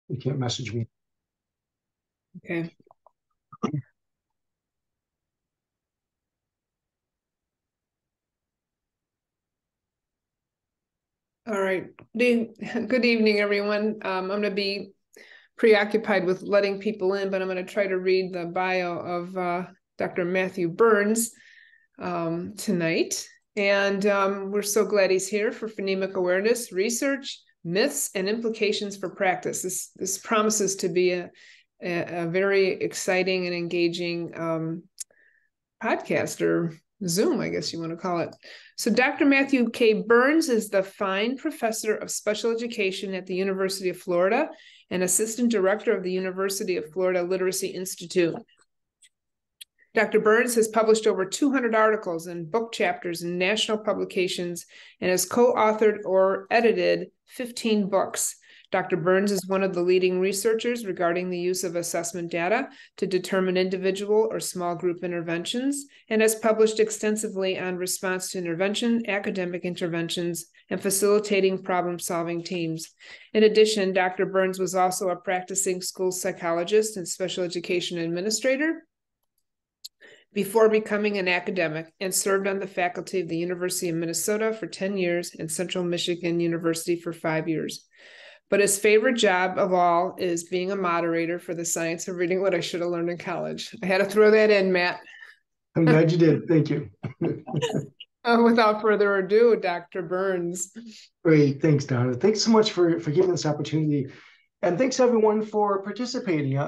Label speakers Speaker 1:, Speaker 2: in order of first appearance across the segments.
Speaker 1: You can't message me.
Speaker 2: Okay. All right. Good evening, everyone. I'm going to be preoccupied with letting people in, but I'm going to try to read the bio of Dr. Matthew Burns tonight. And we're so glad he's here for phonemic awareness, research, myths, and implications for practice. This promises to be a very exciting and engaging podcast or Zoom, I guess you want to call it. So Dr. Matthew K. Burns is the Fine Professor of Special Education at the University of Florida and Assistant Director of the University of Florida Literacy Institute. Dr. Burns has published over 200 articles and book chapters in national publications and has co-authored or edited 15 books. Dr. Burns is one of the leading researchers regarding the use of assessment data to determine individual or small group interventions and has published extensively on response to intervention, academic interventions, and facilitating problem-solving teams. In addition, Dr. Burns was also a practicing school psychologist and special education administrator before becoming an academic, and served on the faculty of the University of Minnesota for 10 years and Central Michigan University for 5 years. But his favorite job of all is being a moderator for the Science of Reading What I Should Have Learned in College. I had to throw that in, Matt.
Speaker 1: I'm glad you did. Thank you.
Speaker 2: Without further ado, Dr. Burns.
Speaker 1: Great. Thanks, Donna. Thanks so much for giving this opportunity. And thanks, everyone, for participating.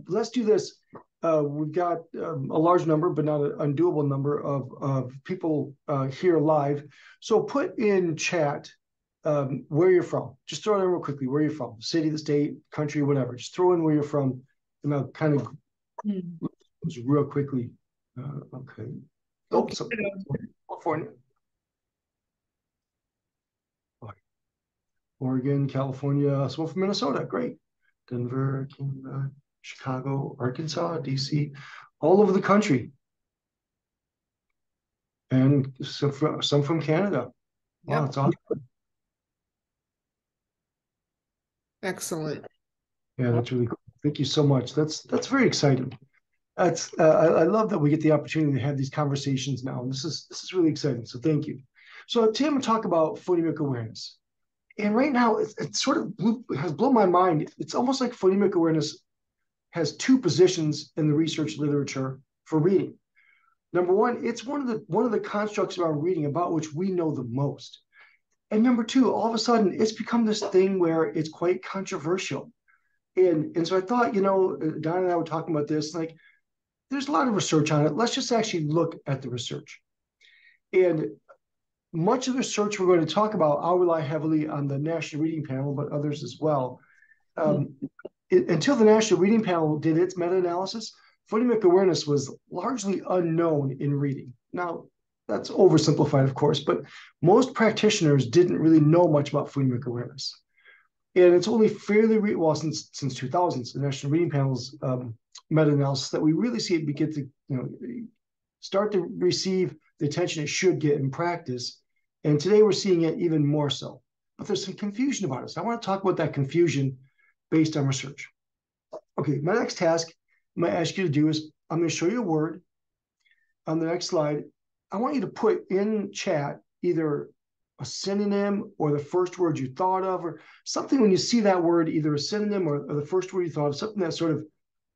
Speaker 1: Let's do this. We've got a large number, but not an undoable number of people here live. So put in chat where you're from. Just throw it in real quickly. Where you're from, city, the state, country, whatever. Just throw in where you're from, and I'll kind of real quickly. Okay. Oh, so California, Oregon, California. So from Minnesota, great. Denver, Canada, Chicago, Arkansas, DC, all over the country, and some from Canada. Wow,
Speaker 2: Yep.
Speaker 1: that's awesome.
Speaker 2: Excellent.
Speaker 1: Yeah, that's really cool. Thank you so much. That's very exciting. I love that we get the opportunity to have these conversations now. And this is really exciting. So thank you. So today I'm going to talk about phonemic awareness. And right now it sort of has blown my mind. It's almost like phonemic awareness has two positions in the research literature for reading. Number one, it's one of the constructs around reading about which we know the most. And number two, all of a sudden it's become this thing where it's quite controversial. And so I thought, Don and I were talking about this, like, there's a lot of research on it. Let's just actually look at the research. And much of the research we're going to talk about, I'll rely heavily on the National Reading Panel, but others as well. Until the National Reading Panel did its meta-analysis, phonemic awareness was largely unknown in reading. Now, that's oversimplified, of course, but most practitioners didn't really know much about phonemic awareness. And it's only fairly, since 2000, the National Reading Panel's meta-analysis, that we really see it begin to start to receive the attention it should get in practice. And today we're seeing it even more so. But there's some confusion about it. So I want to talk about that confusion based on research. Okay, my next task I'm going to ask you to do is I'm going to show you a word on the next slide. I want you to put in chat either a synonym or the first word you thought of, or something when you see that word, either a synonym or the first word you thought of, something that sort of,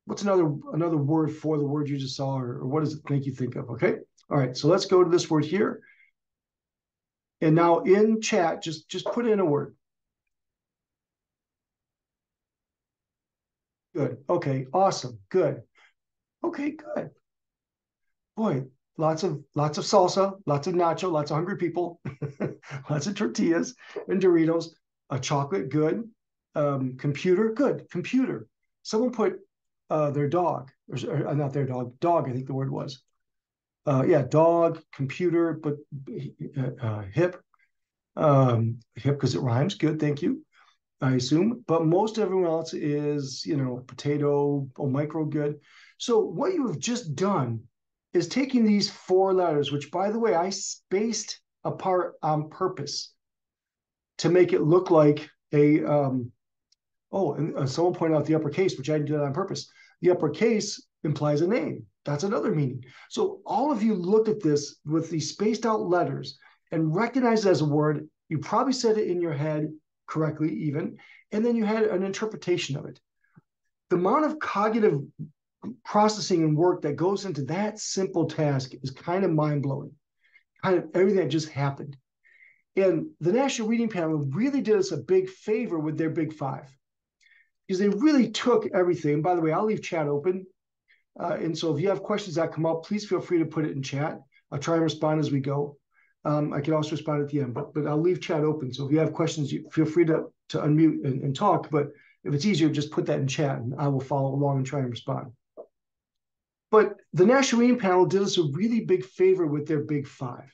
Speaker 1: what's another word for the word you just saw, or what does it make you think of? Okay. All right. So let's go to this word here. And now in chat, just put in a word. Good. Okay. Awesome. Good. Okay. Good. Boy, lots of salsa, lots of nacho, lots of hungry people, lots of tortillas and Doritos. A chocolate. Good. Computer. Good. Computer. Someone put their dog, or not their dog. Dog. I think the word was. Yeah. Dog. Computer. But hip. Hip because it rhymes. Good. Thank you. I assume, but most everyone else is, potato or micro. Good. So what you have just done is taking these four letters, which, by the way, I spaced apart on purpose to make it look like a Oh, and someone pointed out the uppercase, which I did on purpose. The uppercase implies a name. That's another meaning. So all of you looked at this with these spaced out letters and recognized it as a word. You probably said it in your head correctly even, and then you had an interpretation of it. The amount of cognitive processing and work that goes into that simple task is kind of mind-blowing, kind of everything that just happened. And the National Reading Panel really did us a big favor with their Big Five, because they really took everything. And by the way, I'll leave chat open. And so if you have questions that come up, please feel free to put it in chat. I'll try and respond as we go. I can also respond at the end, but I'll leave chat open. So if you have questions, you feel free to unmute and talk. But if it's easier, just put that in chat and I will follow along and try and respond. But the National Reading Panel did us a really big favor with their Big Five,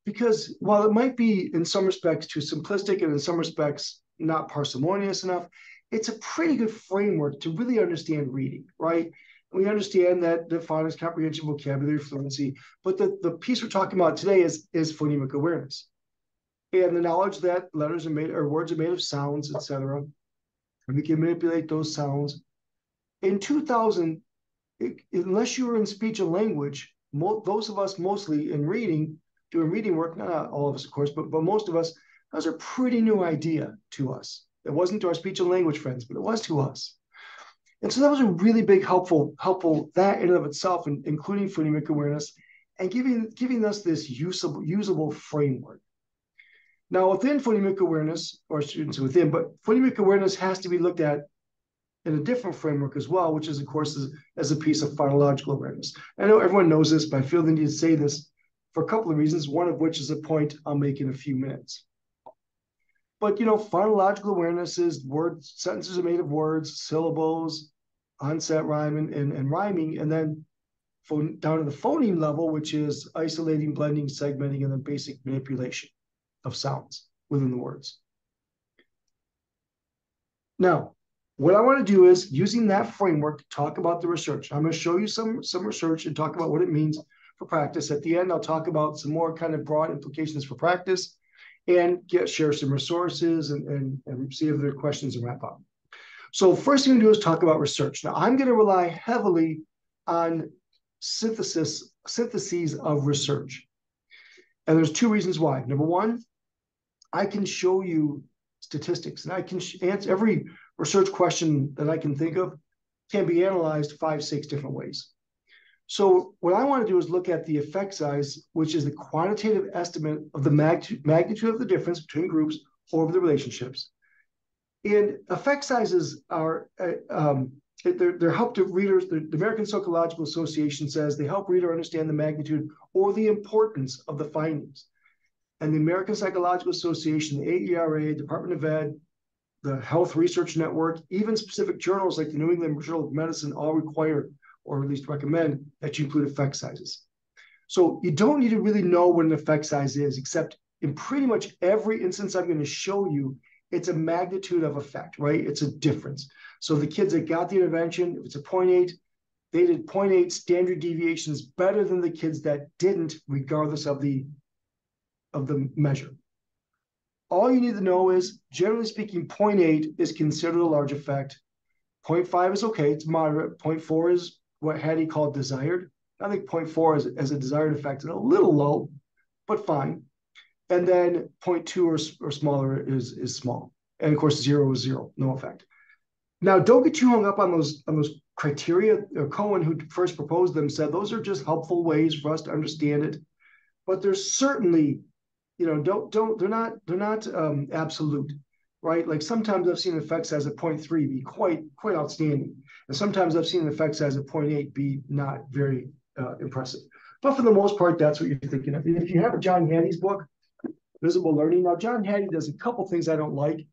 Speaker 1: because while it might be in some respects too simplistic and in some respects not parsimonious enough, it's a pretty good framework to really understand reading, right? We understand that the phonics, comprehension, vocabulary, fluency, but the piece we're talking about today is phonemic awareness, and the knowledge that letters are made, or words are made of sounds, etc. And we can manipulate those sounds. In 2000, unless you were in speech and language, those of us mostly in reading, doing reading work, not all of us, of course, but most of us, that was a pretty new idea to us. It wasn't to our speech and language friends, but it was to us. And so that was a really big helpful that in and of itself, including phonemic awareness, and giving us this usable framework. Now, within phonemic awareness, or students within, but phonemic awareness has to be looked at in a different framework as well, which is, of course, as a piece of phonological awareness. I know everyone knows this, but I feel the need to say this for a couple of reasons, one of which is a point I'll make in a few minutes. But, phonological awareness is sentences are made of words, syllables, onset rhyme, and rhyming, and then down to the phoneme level, which is isolating, blending, segmenting, and then basic manipulation of sounds within the words. Now, what I want to do is, using that framework, talk about the research. I'm going to show you some research and talk about what it means for practice. At the end, I'll talk about some more kind of broad implications for practice, and share some resources and see if there are questions and wrap up. So first thing to do is talk about research. Now, I'm going to rely heavily on syntheses of research. And there's two reasons why. Number one, I can show you statistics, and I can answer every research question that I can think of can be analyzed 5-6 different ways. So what I want to do is look at the effect size, which is the quantitative estimate of the magnitude of the difference between groups over the relationships. And effect sizes are, they're help to readers. The American Psychological Association says they help reader understand the magnitude or the importance of the findings. And the American Psychological Association, the AERA, Department of Ed, the Health Research Network, even specific journals like the New England Journal of Medicine all require, or at least recommend, that you include effect sizes. So you don't need to really know what an effect size is, except in pretty much every instance I'm going to show you, it's a magnitude of effect, right? It's a difference. So the kids that got the intervention, if it's a 0.8, they did 0.8 standard deviations better than the kids that didn't, regardless of the measure. All you need to know is, generally speaking, 0.8 is considered a large effect. 0.5 is okay, it's moderate. 0.4 is what Hattie called desired. I think 0.4 as a desired effect is a little low, but fine. And then 0.2 or smaller is small. And of course, 0 is 0, no effect. Now, don't get too hung up on those criteria. Cohen, who first proposed them, said those are just helpful ways for us to understand it. But there's certainly, they're not absolute, right? Like sometimes I've seen effects as a 0.3 be quite outstanding. And sometimes I've seen effects as a 0.8 be not very impressive. But for the most part, that's what you're thinking of. And if you have a John Hattie's book, Visible Learning. Now, John Hattie does a couple things I don't like,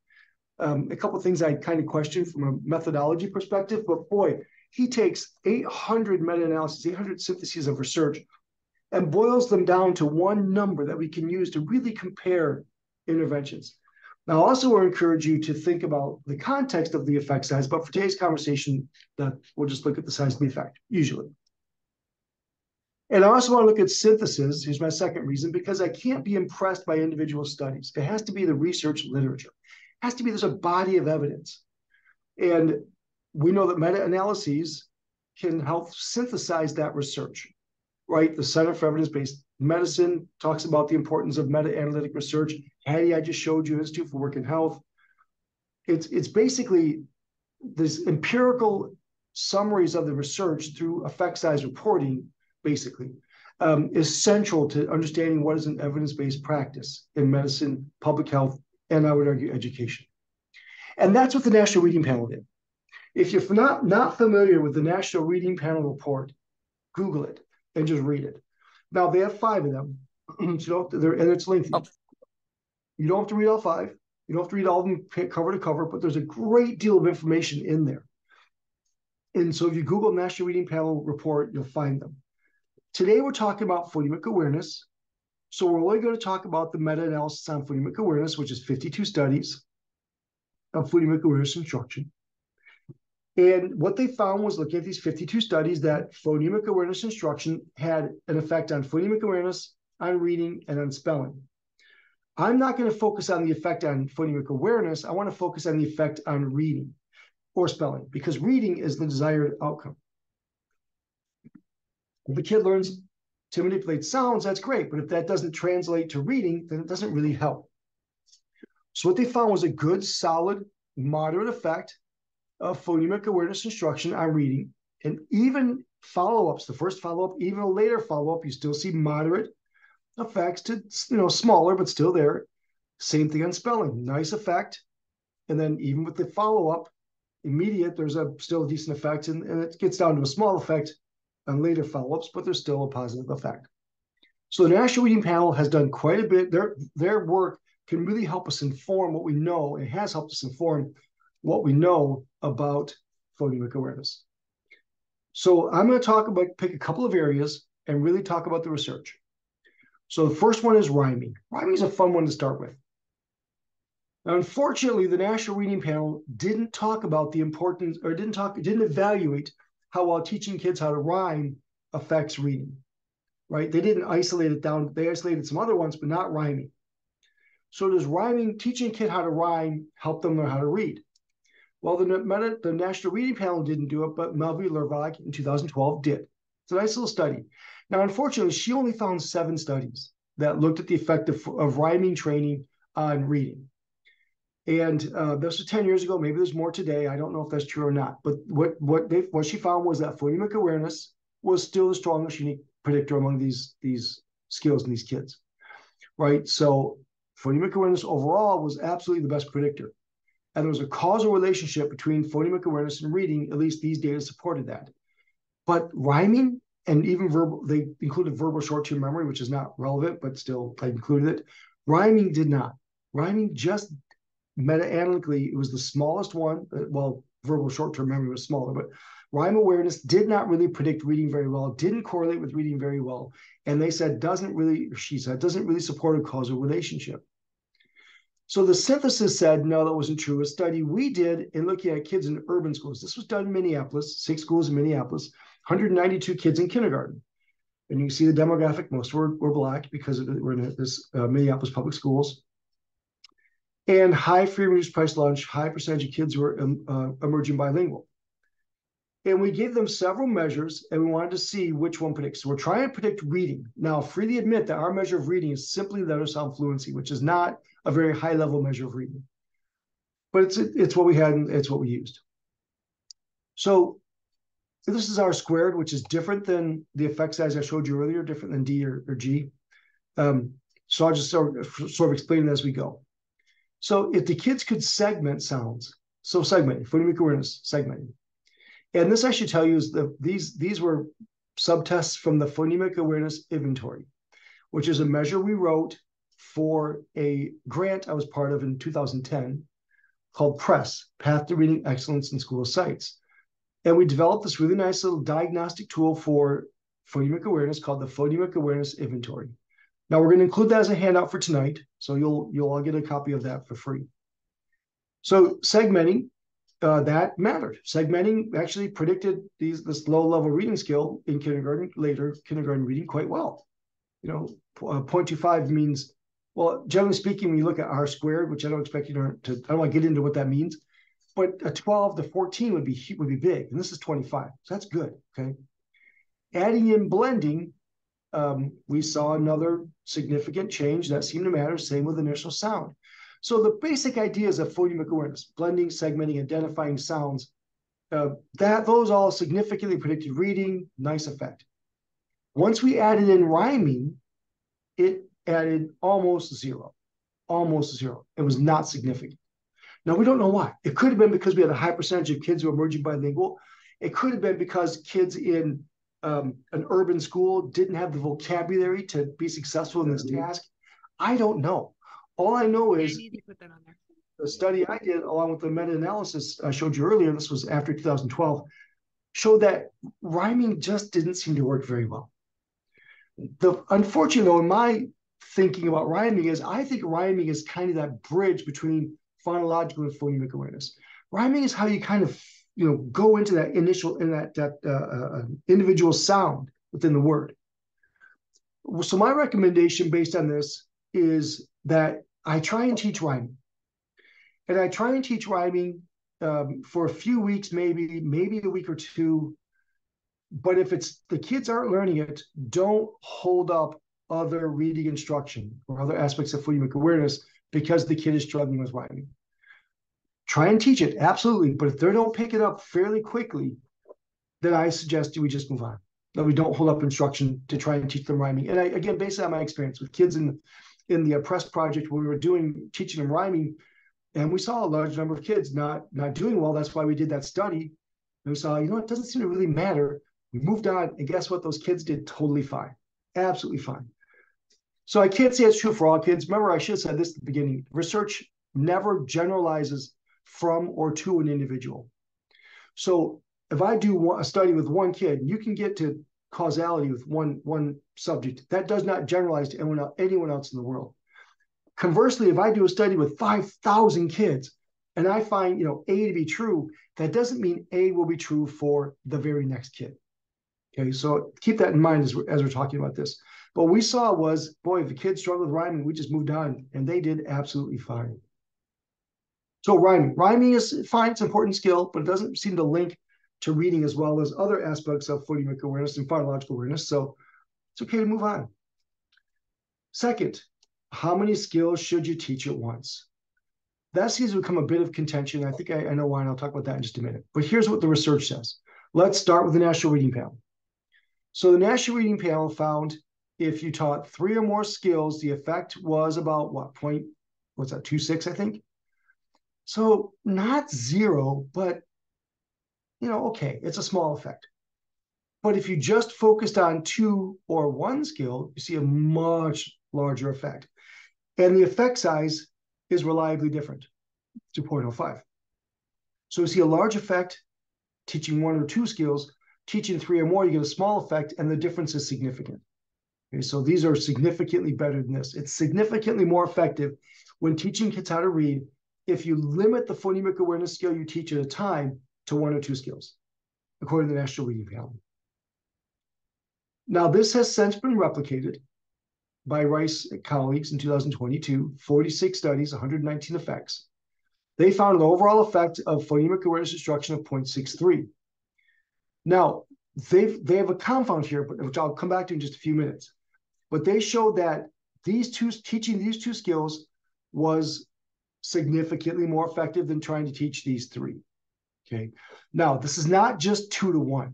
Speaker 1: a couple things I kind of question from a methodology perspective, but boy, he takes 800 meta-analyses, 800 syntheses of research, and boils them down to one number that we can use to really compare interventions. Now, I also want to encourage you to think about the context of the effect size, but for today's conversation, we'll just look at the size of the effect, usually. And I also want to look at synthesis. Here's my second reason, because I can't be impressed by individual studies. It has to be the research literature. It has to be, there's a body of evidence. And we know that meta-analyses can help synthesize that research, right? The Center for Evidence-Based Medicine talks about the importance of meta-analytic research. Hattie, I just showed you, Institute for Work and Health. It's basically this empirical summaries of the research through effect size reporting, basically, is central to understanding what is an evidence-based practice in medicine, public health, and I would argue education. And that's what the National Reading Panel did. If you're not familiar with the National Reading Panel report, Google it and just read it. Now, they have 5 of them, so and it's lengthy. You don't have to read all 5. You don't have to read all of them cover to cover, but there's a great deal of information in there. And so if you Google National Reading Panel report, you'll find them. Today, we're talking about phonemic awareness. So we're only going to talk about the meta-analysis on phonemic awareness, which is 52 studies of phonemic awareness instruction. And what they found was, looking at these 52 studies, that phonemic awareness instruction had an effect on phonemic awareness, on reading, and on spelling. I'm not going to focus on the effect on phonemic awareness. I want to focus on the effect on reading or spelling, because reading is the desired outcome. If a kid learns to manipulate sounds, that's great. But if that doesn't translate to reading, then it doesn't really help. So what they found was a good, solid, moderate effect of phonemic awareness instruction on reading. And even follow-ups, the first follow-up, even a later follow-up, you still see moderate effects to, smaller, but still there. Same thing on spelling, nice effect. And then even with the follow-up, immediate, there's still a decent effect, and it gets down to a small effect on later follow-ups, but there's still a positive effect. So the National Reading Panel has done quite a bit. Their work can really help us inform what we know, and has helped us inform what we know about phonemic awareness. So I'm going to pick a couple of areas and really talk about the research. So the first one is rhyming. Rhyming is a fun one to start with. Now, unfortunately, the National Reading Panel didn't talk about the importance, or didn't evaluate how well teaching kids how to rhyme affects reading, right? They didn't isolate it down. They isolated some other ones, but not rhyming. So does teaching a kid how to rhyme, help them learn how to read? Well, the National Reading Panel didn't do it, but Melvie Lervag in 2012 did. It's a nice little study. Now, unfortunately, she only found 7 studies that looked at the effect of rhyming training on reading. And this was 10 years ago. Maybe there's more today. I don't know if that's true or not. But what she found was that phonemic awareness was still the strongest unique predictor among these skills in these kids, right? So phonemic awareness overall was absolutely the best predictor. And there was a causal relationship between phonemic awareness and reading. At least these data supported that. But rhyming and even verbal, they included verbal short-term memory, which is not relevant, but still I included it. Rhyming did not. Rhyming just meta-analytically, it was the smallest one. Well, verbal short-term memory was smaller, but rhyme awareness did not really predict reading very well, didn't correlate with reading very well. And they said, doesn't really support a causal relationship. So the synthesis said, no, that wasn't true. A study we did in looking at kids in urban schools, this was done in Minneapolis, 6 schools in Minneapolis, 192 kids in kindergarten. And you can see the demographic, most were Black because we're in this Minneapolis public schools. And high free reduced price lunch, high percentage of kids were emerging bilingual. And we gave them several measures, and we wanted to see which one predicts. So we're trying to predict reading. Now, freely admit that our measure of reading is simply letter sound fluency, which is not a very high level measure of reading. But it's what we had, and it's what we used. So this is R-squared, which is different than the effect size I showed you earlier, different than D or G. So I'll just sort of explain it as we go. So if the kids could segment sounds, so segmenting, phonemic awareness, segmenting. And this I should tell you is that these were subtests from the Phonemic Awareness Inventory, which is a measure we wrote for a grant I was part of in 2010 called PRESS, Path to Reading Excellence in School Sites. And we developed this really nice little diagnostic tool for phonemic awareness called the Phonemic Awareness Inventory. Now we're going to include that as a handout for tonight, so you'll all get a copy of that for free. So segmenting, that mattered. Segmenting actually predicted this low-level reading skill in later kindergarten reading quite well. 0.25 means, well, generally speaking, when you look at R-squared, which I don't expect you to, I don't want to get into what that means, but a 12 to 14 would be big, and this is 25, so that's good. Okay, adding in blending, we saw another significant change that seemed to matter. Same with initial sound. So the basic ideas of phonemic awareness, blending, segmenting, identifying sounds, those all significantly predicted reading. Nice effect. Once we added in rhyming, it added almost zero. Almost zero. It was not significant. Now, we don't know why. It could have been because we had a high percentage of kids who are emerging bilingual. It could have been because kids in an urban school didn't have the vocabulary to be successful in this task. I don't know. All I know is the study I did, along with the meta-analysis I showed you earlier, this was after 2012, showed that rhyming just didn't seem to work very well. Unfortunately, though, in my thinking about rhyming is, I think rhyming is kind of that bridge between phonological and phonemic awareness. Rhyming is how you kind of go into that individual sound within the word. So my recommendation based on this is that I try and teach rhyming. And I try and teach rhyming for a few weeks, maybe a week or two. But if the kids aren't learning it, don't hold up other reading instruction or other aspects of phonemic awareness because the kid is struggling with rhyming. Try and teach it, absolutely. But if they don't pick it up fairly quickly, then I suggest we just move on. That we don't hold up instruction to try and teach them rhyming. And again, based on my experience with kids in the Press project, where we were teaching them rhyming, and we saw a large number of kids not doing well. That's why we did that study. And we saw, it doesn't seem to really matter. We moved on, and guess what? Those kids did totally fine, absolutely fine. So I can't say it's true for all kids. Remember, I should have said this at the beginning. Research never generalizes from or to an individual. So if I do a study with one kid, you can get to causality with one subject. That does not generalize to anyone else in the world. Conversely, if I do a study with 5,000 kids and I find A to be true, that doesn't mean A will be true for the very next kid. Okay, so keep that in mind as we're talking about this. But what we saw was, boy, if the kids struggled with rhyming, we just moved on, and they did absolutely fine. So rhyming is fine; it's an important skill, but it doesn't seem to link to reading as well as other aspects of phonemic awareness and phonological awareness. So it's okay to move on. Second, how many skills should you teach at once? That seems to become a bit of contention. I think I know why, and I'll talk about that in just a minute. But here's what the research says. Let's start with the National Reading Panel. So the National Reading Panel found if you taught 3 or more skills, the effect was about 2.6, I think. So not zero, but okay, it's a small effect. But if you just focused on 2 or 1 skill, you see a much larger effect. And the effect size is reliably different, 2.05. So you see a large effect teaching 1 or 2 skills. Teaching 3 or more, you get a small effect, and the difference is significant. Okay, so these are significantly better than this. It's significantly more effective when teaching kids how to read if you limit the phonemic awareness skill you teach at a time to 1 or 2 skills, according to the National Reading Panel. Now, this has since been replicated by Rice and colleagues in 2022, 46 studies, 119 effects. They found an overall effect of phonemic awareness instruction of 0.63. Now, they have a confound here, which I'll come back to in just a few minutes. But they showed that teaching these 2 skills was significantly more effective than trying to teach these 3. Okay. Now, this is not just 2 to 1,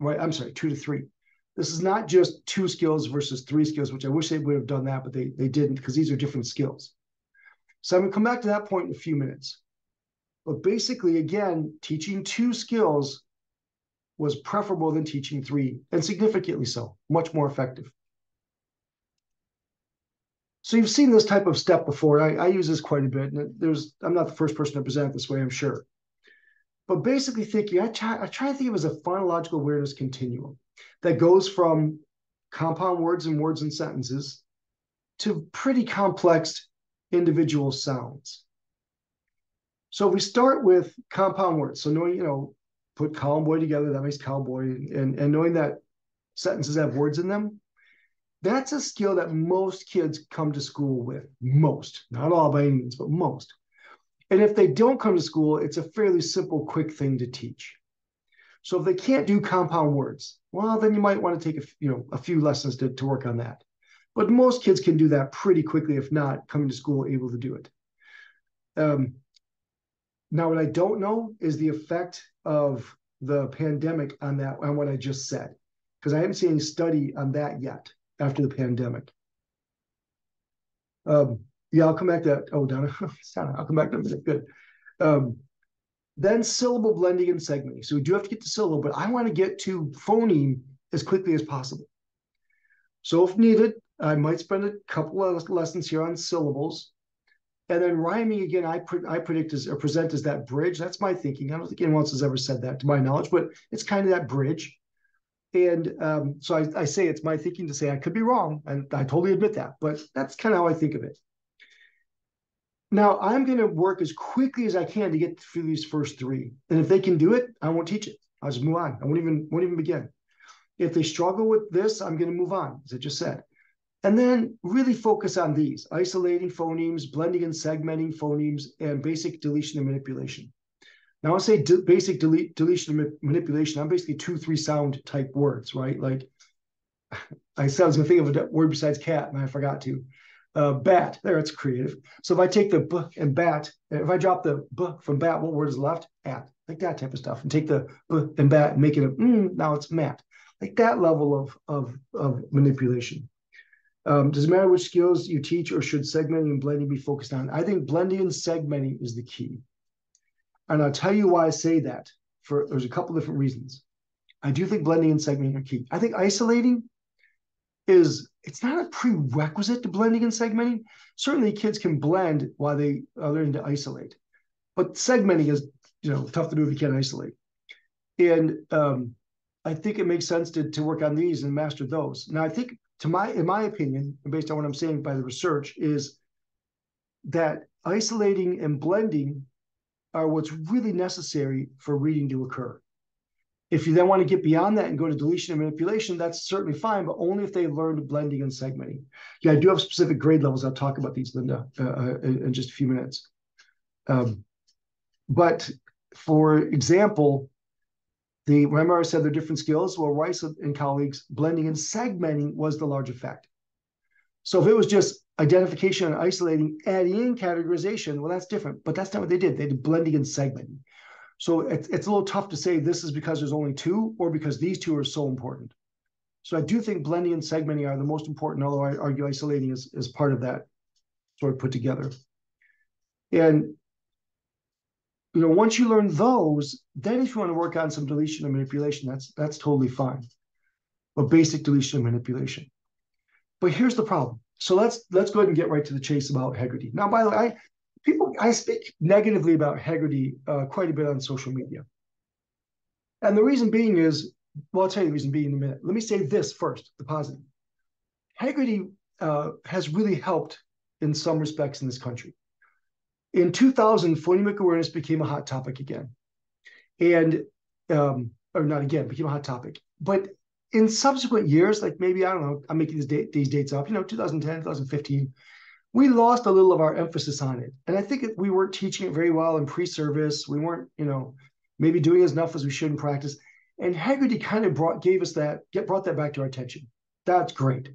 Speaker 1: right? I'm sorry, 2 to 3. This is not just 2 skills versus 3 skills, which I wish they would have done that, but they didn't, because these are different skills. So I'm going to come back to that point in a few minutes. But basically, again, teaching 2 skills was preferable than teaching 3, and significantly so, much more effective. So you've seen this type of step before. I use this quite a bit, and I'm not the first person to present it this way, I'm sure. But basically thinking, I try to think of it as a phonological awareness continuum that goes from compound words and sentences to pretty complex individual sounds. So we start with compound words. So knowing, put cow and boy together, that makes cowboy, and knowing that sentences have words in them, that's a skill that most kids come to school with. Most, not all by any means, but most. And if they don't come to school, it's a fairly simple, quick thing to teach. So if they can't do compound words, well, then you might want to take a few lessons to work on that. But most kids can do that pretty quickly, if not coming to school able to do it. Now, what I don't know is the effect of the pandemic on what I just said, because I haven't seen any study on that yet after the pandemic. Yeah, I'll come back to that. Oh, Donna, I'll come back to that. Good. Then syllable blending and segmenting. So we do have to get to syllable, but I want to get to phoneme as quickly as possible. So if needed, I might spend a couple of lessons here on syllables. And then rhyming, again, I predict or present as that bridge. That's my thinking. I don't think anyone else has ever said that to my knowledge, but it's kind of that bridge. And so I say it's my thinking to say I could be wrong, and I totally admit that, but that's kind of how I think of it. Now, I'm going to work as quickly as I can to get through these first three. And if they can do it, I won't teach it. I'll just move on. I won't even begin. If they struggle with this, I'm going to move on, as I just said. And then really focus on these: isolating phonemes, blending and segmenting phonemes, and basic deletion and manipulation. Now, I'll say basic deletion and manipulation. I'm basically 2-3 sound type words, right? Like I said I was going to think of a word besides cat, and I forgot to. Bat, there, it's creative. So if I take the b and bat, if I drop the b from bat, what word is left? At, like that type of stuff. And take the b and bat and make it now it's mat. Like that level of manipulation. Does it matter which skills you teach, or should segmenting and blending be focused on? I think blending and segmenting is the key. And I'll tell you why I say that. There's a couple different reasons. I do think blending and segmenting are key. I think isolating it's not a prerequisite to blending and segmenting. Certainly kids can blend while they are learning to isolate. But segmenting is tough to do if you can't isolate. And I think it makes sense to work on these and master those. Now, I think in my opinion, and based on what I'm saying by the research, is that isolating and blending are what's really necessary for reading to occur. If you then want to get beyond that and go to deletion and manipulation, that's certainly fine, but only if they learned blending and segmenting. Yeah, I do have specific grade levels. I'll talk about these, Linda, in just a few minutes. But for example, remember I said they're different skills? Well, Rice and colleagues, blending and segmenting was the large effect. So if it was just identification and isolating, adding in categorization, well, that's different. But that's not what they did. They did blending and segmenting. So it's a little tough to say this is because there's only two, or because these two are so important. So I do think blending and segmenting are the most important, although I argue isolating is part of that sort of put together. And once you learn those, then if you want to work on some deletion and manipulation, that's totally fine. But basic deletion and manipulation. But here's the problem. So let's go ahead and get right to the chase about Heggerty. Now, by the way, I speak negatively about Heggerty quite a bit on social media. And the reason being is, well, I'll tell you the reason being in a minute. Let me say this first, the positive. Heggerty has really helped in some respects in this country. In 2000, phonemic awareness became a hot topic again. And, or not again, became a hot topic. But in subsequent years, like maybe, I don't know, I'm making these dates up, 2010, 2015, we lost a little of our emphasis on it. And I think we weren't teaching it very well in pre-service. We weren't, maybe doing as enough as we should in practice. And Heggerty kind of brought that back to our attention. That's great.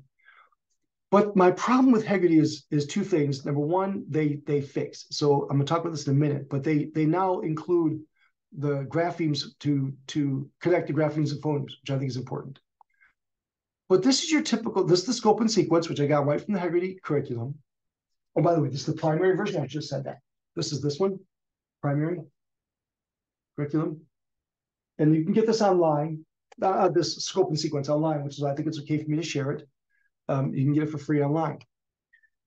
Speaker 1: But my problem with Heggerty is two things. Number one, they fix. So I'm going to talk about this in a minute, but they now include the graphemes to connect the graphemes and phonemes, which I think is important. But this is the scope and sequence, which I got right from the Heggerty curriculum. Oh, by the way, this is the primary version. I just said that. This is this one, primary curriculum. And you can get this online, this scope and sequence online, which is why I think it's okay for me to share it. You can get it for free online.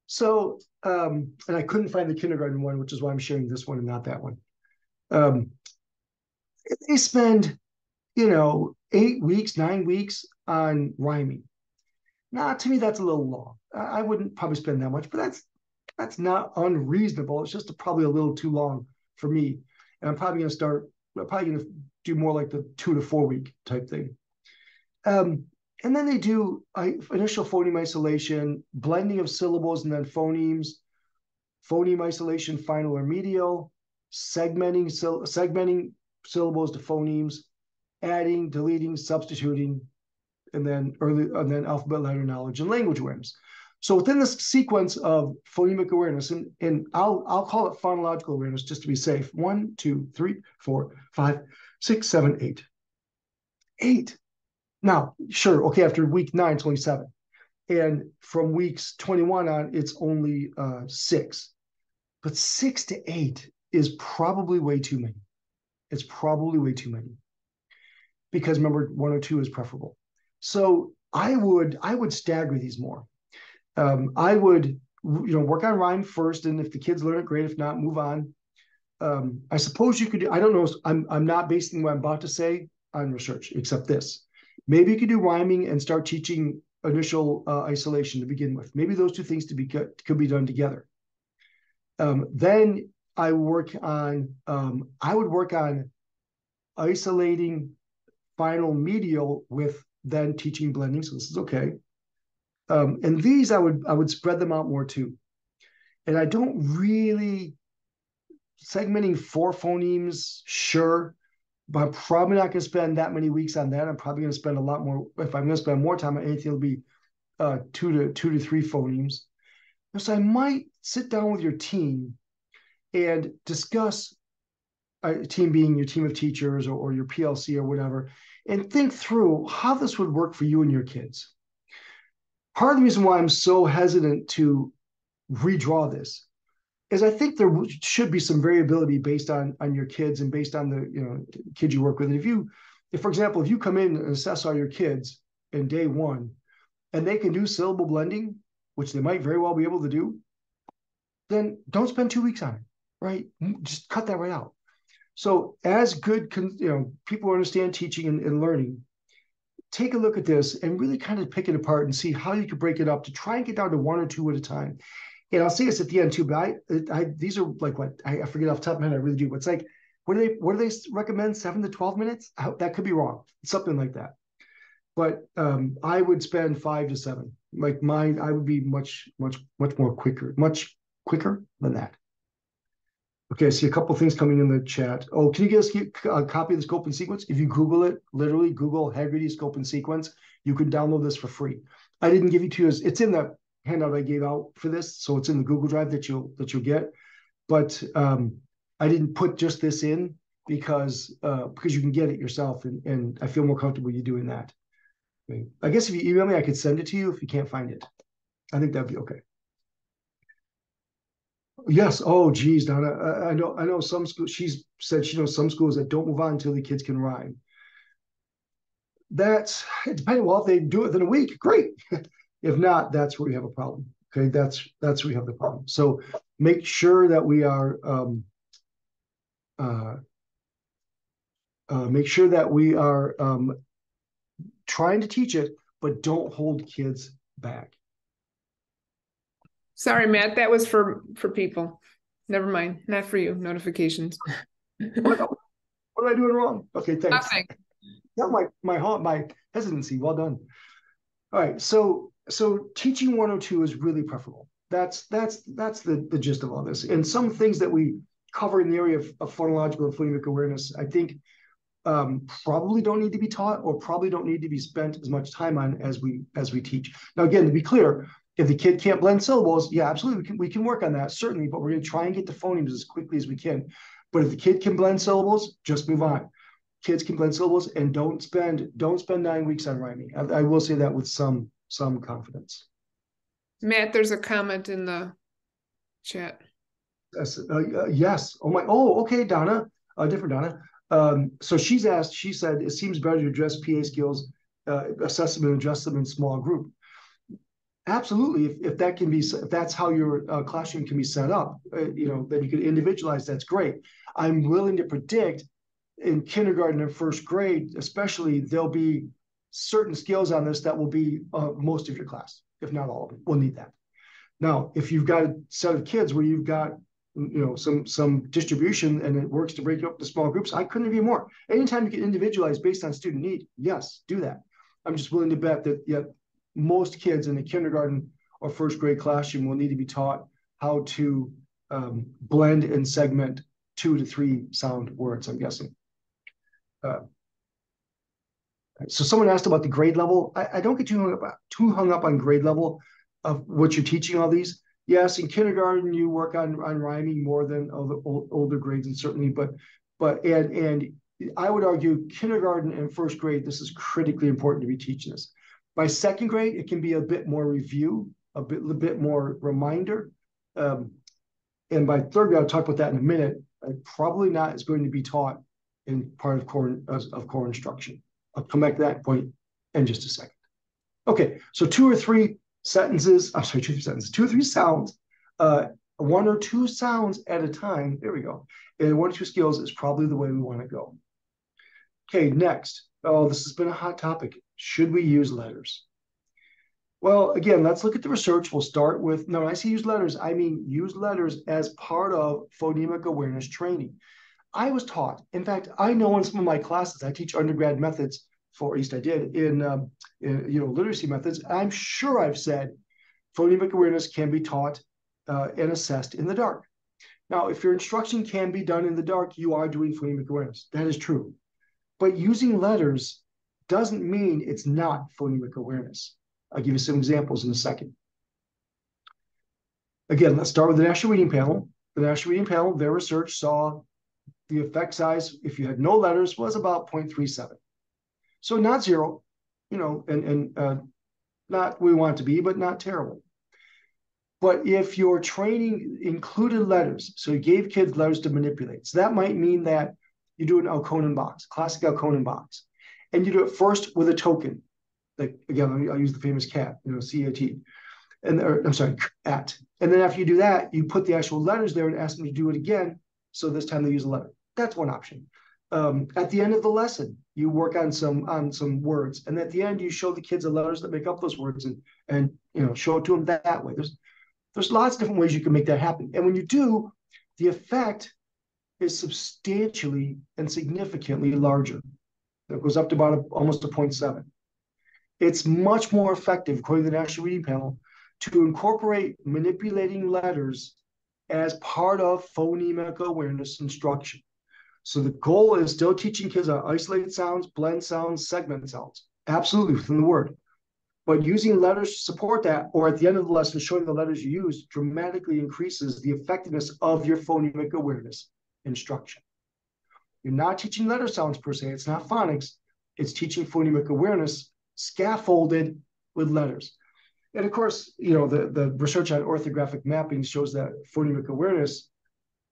Speaker 1: So, and I couldn't find the kindergarten one, which is why I'm sharing this one and not that one. They spend, 8 weeks, 9 weeks on rhyming. Now, to me, that's a little long. I wouldn't probably spend that much, but that's not unreasonable. It's just probably a little too long for me. And I'm probably going to do more like the 2 to 4 week type thing. And then they do initial phoneme isolation, blending of syllables and then phonemes, phoneme isolation, final or medial, segmenting syllables to phonemes, adding, deleting, substituting, and then alphabet letter knowledge and language awareness. So within this sequence of phonemic awareness, and I'll call it phonological awareness just to be safe. 1, 2, 3, 4, 5, 6, 7, 8. 8. Now, sure, okay, after week 9, it's only 7. And from weeks 21 on, it's only 6. But 6 to 8 is probably way too many. It's probably way too many. Because remember, 1 or 2 is preferable. So I would stagger these more. I would, work on rhyme first, and if the kids learn it, great. If not, move on. I suppose you could. I don't know. I'm not basing what I'm about to say on research, except this. Maybe you could do rhyming and start teaching initial isolation to begin with. Maybe those two things could be done together. Then I would work on isolating final medial with then teaching blending. So this is okay. And these I would spread them out more too. And I don't really segmenting 4 phonemes, sure, but I'm probably not going to spend that many weeks on that. I'm probably going to spend a lot more. If I'm going to spend more time on anything, it'll be 2 to 3 phonemes. So I might sit down with your team and discuss, team being your team of teachers or your PLC or whatever, and think through how this would work for you and your kids. Part of the reason why I'm so hesitant to redraw this is I think there should be some variability based on your kids and based on the kids you work with. And if for example, if you come in and assess all your kids in day 1, and they can do syllable blending, which they might very well be able to do, then don't spend 2 weeks on it, right? Just cut that right out. So as good, people who understand teaching and learning, take a look at this and really kind of pick it apart and see how you could break it up to try and get down to 1 or 2 at a time. And I'll say this at the end too, but these are like what I forget off the top of my head. I really do. But it's like, what do they recommend? 7 to 12 minutes? That could be wrong. Something like that. But I would spend 5 to 7. Like mine, I would be much more quicker, much quicker than that. Okay, I see a couple things coming in the chat. Oh, can you guys get a copy of the scope and sequence? If you Google it, literally Google Haggerty scope and sequence, you can download this for free. I didn't give you to you as it's in the handout I gave out for this, so it's in the Google Drive that you'll get. But I didn't put just this in because you can get it yourself, and I feel more comfortable you doing that. Okay. I guess if you email me, I could send it to you if you can't find it. I think that'd be okay. Yes. Oh, geez, Donna. I know some schools. She said she knows some schools that don't move on until the kids can rhyme. That's depending. Well, if they do it within a week, great. If not, that's where we have a problem. Okay, that's where we have the problem. So make sure that we are trying to teach it, but don't hold kids back.
Speaker 2: Sorry, Matt, that was for people. Never mind, not for you. Notifications.
Speaker 1: What am I doing wrong? Okay, thanks.
Speaker 2: Nothing.
Speaker 1: Not my hesitancy. Well done. All right, so teaching 102 is really preferable. That's the gist of all this. And some things that we cover in the area of phonological and phonemic awareness, I think probably don't need to be taught or probably don't need to be spent as much time on as we teach. Now, again, to be clear, if the kid can't blend syllables, yeah, absolutely, we can work on that, certainly, but we're going to try and get to phonemes as quickly as we can. But if the kid can blend syllables, just move on. Kids can blend syllables, and don't spend 9 weeks on rhyming. I will say that with some confidence.
Speaker 2: Matt, there's a comment in the chat.
Speaker 1: Yes. Oh, okay, Donna. Different Donna. So she said, it seems better to address PA skills, assess them and address them in small group. Absolutely. If that's how your classroom can be set up, then you can individualize. That's great. I'm willing to predict in kindergarten and first grade, especially, there'll be certain skills on this that will be most of your class, if not all of them. We'll need that. Now, if you've got a set of kids where you've got some distribution and it works to break it up into small groups, I couldn't agree more. Anytime you can individualize based on student need, yes, do that. I'm just willing to bet that most kids in the kindergarten or first grade classroom will need to be taught how to blend and segment 2 to 3 sound words, I'm guessing. So someone asked about the grade level. I don't get too hung up on grade level of what you're teaching all these. Yes, in kindergarten you work on rhyming more than older grades, and certainly, but I would argue kindergarten and first grade, this is critically important to be teaching this. By second grade, it can be a bit more review, a bit more reminder. And by third grade, I'll talk about that in a minute. Probably not is going to be taught in part of core instruction. I'll come back to that point in just a second. Okay, so 2 or 3 sentences, I'm sorry, 2 or 3 sentences, 2 or 3 sounds, 1 or 2 sounds at a time, there we go. And 1 or 2 skills is probably the way we want to go. Okay, next. Oh, this has been a hot topic. Should we use letters? Well, again, let's look at the research. We'll start with, no, when I say use letters, I mean use letters as part of phonemic awareness training. I was taught, in fact, I know in some of my classes, I teach undergrad methods, for at least I did, in literacy methods. I'm sure I've said phonemic awareness can be taught and assessed in the dark. Now, if your instruction can be done in the dark, you are doing phonemic awareness. That is true. But using letters doesn't mean it's not phonemic awareness. I'll give you some examples in a second. Again, let's start with the National Reading Panel. The National Reading Panel, their research saw the effect size, if you had no letters, was about 0.37. So not 0, and not where we want it to be, but not terrible. But if your training included letters, so you gave kids letters to manipulate, so that might mean that you do an Alconen box, classic Alconen box, and you do it first with a token. Like, again, I'll use the famous cat, C-A-T, at. And then after you do that, you put the actual letters there and ask them to do it again. So this time they use a letter. That's one option. At the end of the lesson, you work on some words, and at the end you show the kids the letters that make up those words, and show it to them that way. There's lots of different ways you can make that happen. And when you do, the effect is substantially and significantly larger. It goes up to about almost a 0.7. It's much more effective, according to the National Reading Panel, to incorporate manipulating letters as part of phonemic awareness instruction. So the goal is still teaching kids how to isolate sounds, blend sounds, segment sounds, absolutely within the word. But using letters to support that, or at the end of the lesson, showing the letters you use, dramatically increases the effectiveness of your phonemic awareness instruction. You're not teaching letter sounds per se. It's not phonics. It's teaching phonemic awareness scaffolded with letters. And of course, the research on orthographic mapping shows that phonemic awareness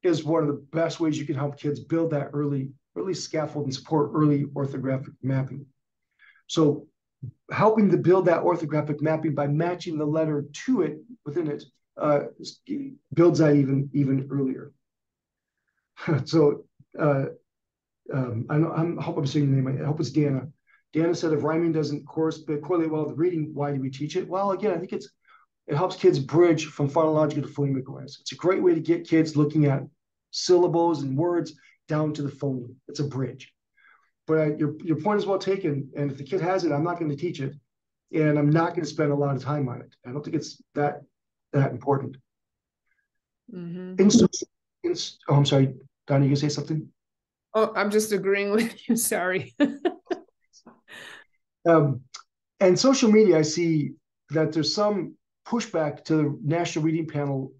Speaker 1: is one of the best ways you can help kids build that early scaffold and support early orthographic mapping. So helping to build that orthographic mapping by matching the letter to it within it builds that even earlier. So I hope I'm saying your name. I hope it's Dana. Dana said if rhyming doesn't correlate well with reading, why do we teach it? Well, again, I think it helps kids bridge from phonological to phonemic awareness. It's a great way to get kids looking at syllables and words down to the phoneme. It's a bridge. But your point is well taken. And if the kid has it, I'm not going to teach it. And I'm not going to spend a lot of time on it. I don't think it's that important. Mm-hmm. I'm sorry, Donnie, you going to say something?
Speaker 2: Oh, I'm just agreeing with you. Sorry.
Speaker 1: And social media, I see that there's some pushback to the National Reading Panel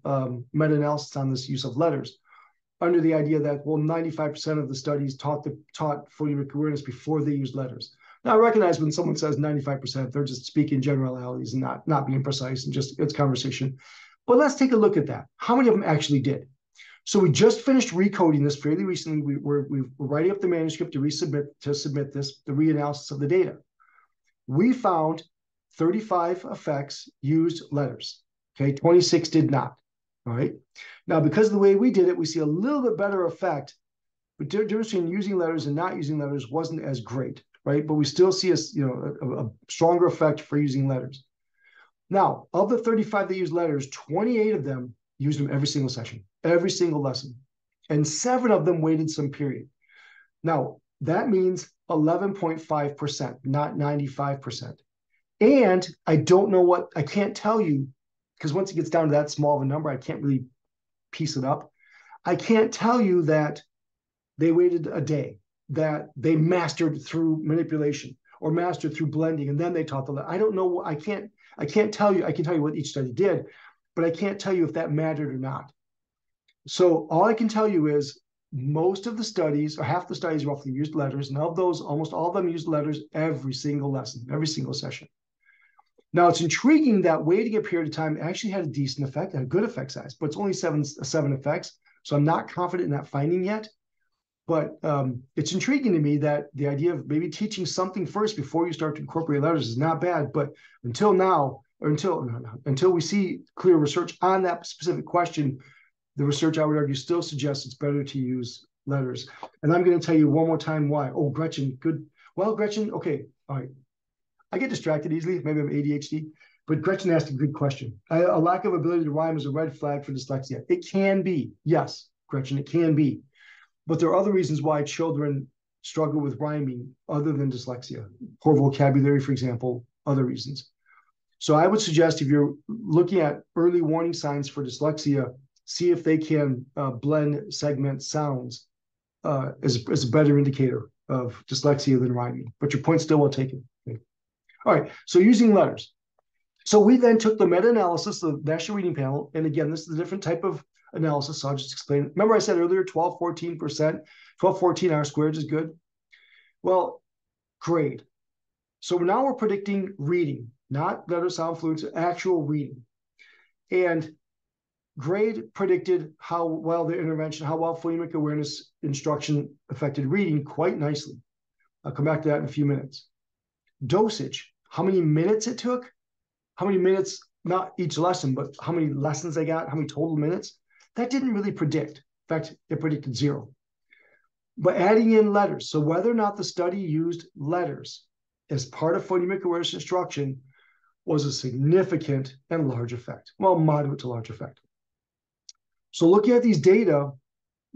Speaker 1: meta-analysis on this use of letters, under the idea that, well, 95% of the studies taught phonemic awareness before they used letters. Now, I recognize when someone says 95%, they're just speaking generalities and not being precise, and just it's conversation. But let's take a look at that. How many of them actually did? So we just finished recoding this fairly recently. We're writing up the manuscript to submit this, the reanalysis of the data. We found 35 effects used letters. Okay, 26 did not. All right. Now, because of the way we did it, we see a little bit better effect. But the difference between using letters and not using letters wasn't as great, right? But we still see a stronger effect for using letters. Now, of the 35 that use letters, 28 of them used them every single session, every single lesson, and 7 of them waited some period. Now, that means 11.5%, not 95%. And I don't know I can't tell you, because once it gets down to that small of a number, I can't really piece it up. I can't tell you that they waited a day, that they mastered through manipulation or mastered through blending, and then they taught the letter. I don't know. I can't tell you. I can tell you what each study did, but I can't tell you if that mattered or not. So all I can tell you is most of the studies, or half the studies roughly, used letters, and of those, almost all of them used letters every single lesson, every single session. Now, it's intriguing that waiting a period of time actually had a decent effect, a good effect size, but it's only seven effects. So I'm not confident in that finding yet. But it's intriguing to me that the idea of maybe teaching something first before you start to incorporate letters is not bad. But until now, or until we see clear research on that specific question, the research, I would argue, still suggests it's better to use letters. And I'm going to tell you one more time why. Oh, Gretchen, good. Well, Gretchen, okay, all right. I get distracted easily. Maybe I'm ADHD. But Gretchen asked a good question. A lack of ability to rhyme is a red flag for dyslexia. It can be. Yes, Gretchen, it can be. But there are other reasons why children struggle with rhyming other than dyslexia. Poor vocabulary, for example, other reasons. So I would suggest if you're looking at early warning signs for dyslexia, see if they can blend segment sounds as a better indicator of dyslexia than rhyming. But your point's still well taken. Okay. All right, so using letters. So we then took the meta-analysis of the National Reading Panel, and again, this is a different type of analysis, so I'll just explain. Remember I said earlier, 12-14%, 12-14 R-squared is good? Well, grade. So now we're predicting reading, not letter sound fluency, actual reading. And grade predicted how well the intervention, how well phonemic awareness instruction affected reading quite nicely. I'll come back to that in a few minutes. Dosage, how many minutes it took, how many minutes, not each lesson, but how many lessons I got, how many total minutes, that didn't really predict. In fact, it predicted 0. But adding in letters, so whether or not the study used letters as part of phonemic awareness instruction was a significant and large effect. Well, moderate to large effect. So looking at these data,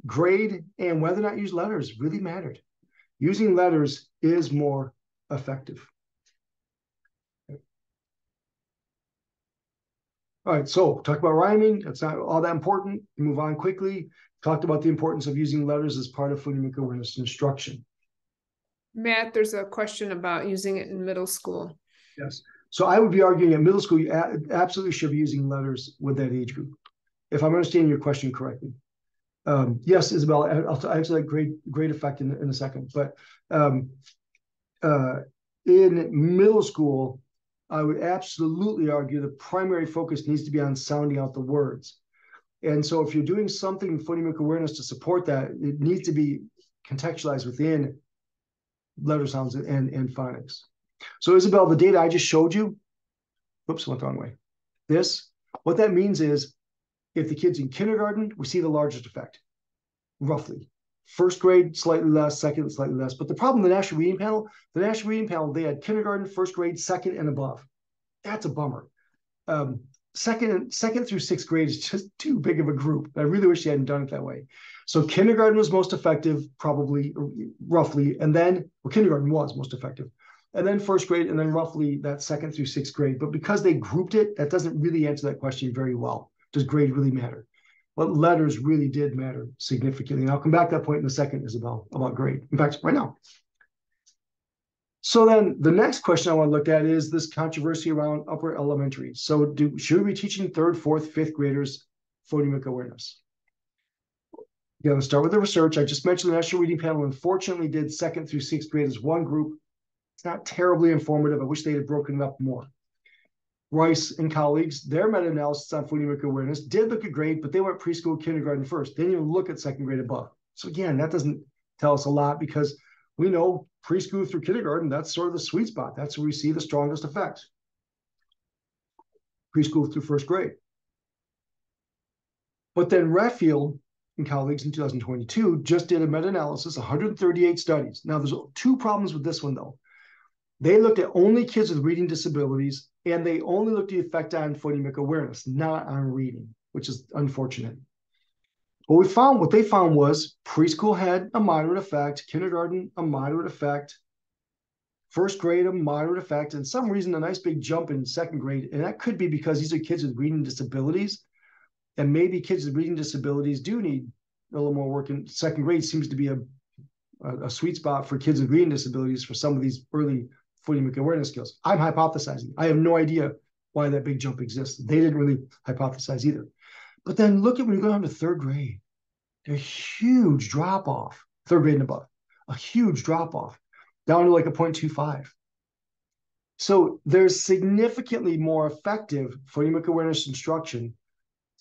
Speaker 1: grade and whether or not use letters really mattered. Using letters is more effective. All right, so talk about rhyming. It's not all that important. Move on quickly. Talked about the importance of using letters as part of phonemic awareness instruction.
Speaker 2: Matt, there's a question about using it in middle school.
Speaker 1: Yes. So I would be arguing at middle school, you absolutely should be using letters with that age group, if I'm understanding your question correctly. Yes, Isabel, I'll answer that great effect in a second. But in middle school, I would absolutely argue the primary focus needs to be on sounding out the words. And so if you're doing something in phonemic awareness to support that, it needs to be contextualized within letter sounds and phonics. So Isabel, the data I just showed you, oops, went the wrong way. What that means is if the kid's in kindergarten, we see the largest effect, roughly. First grade, slightly less, second, slightly less. But the problem, the National Reading Panel, they had kindergarten, first grade, second, and above. That's a bummer. Second through sixth grade is just too big of a group. I really wish they hadn't done it that way. So kindergarten was most effective, probably, roughly, and then, well, kindergarten was most effective. And then first grade, and then roughly that second through sixth grade. But because they grouped it, that doesn't really answer that question very well. Does grade really matter? But letters really did matter significantly. And I'll come back to that point in a second, Isabel, about grade. In fact, right now. So then the next question I want to look at is this controversy around upper elementary. So should we be teaching third, fourth, fifth graders phonemic awareness? Yeah, let's start with the research. I just mentioned the National Reading Panel unfortunately did second through sixth grade as one group. It's not terribly informative. I wish they had broken it up more. Rice and colleagues, their meta-analysis on phonemic awareness did look at grade, but they went preschool, kindergarten first. They didn't even look at second grade above. So again, that doesn't tell us a lot because we know preschool through kindergarten, that's sort of the sweet spot. That's where we see the strongest effects. Preschool through first grade. But then Redfield and colleagues in 2022 just did a meta-analysis, 138 studies. Now, there's 2 problems with this one, though. They looked at only kids with reading disabilities, and they only looked at the effect on phonemic awareness, not on reading, which is unfortunate. What they found was preschool had a moderate effect, kindergarten, a moderate effect, first grade, a moderate effect, and some reason, a nice big jump in second grade. And that could be because these are kids with reading disabilities. And maybe kids with reading disabilities do need a little more work in second grade seems to be a sweet spot for kids with reading disabilities for some of these early phonemic awareness skills. I'm hypothesizing. I have no idea why that big jump exists. They didn't really hypothesize either. But then look at when you go down to third grade, there's a huge drop off, third grade and above, a huge drop off down to like a 0.25. So there's significantly more effective phonemic awareness instruction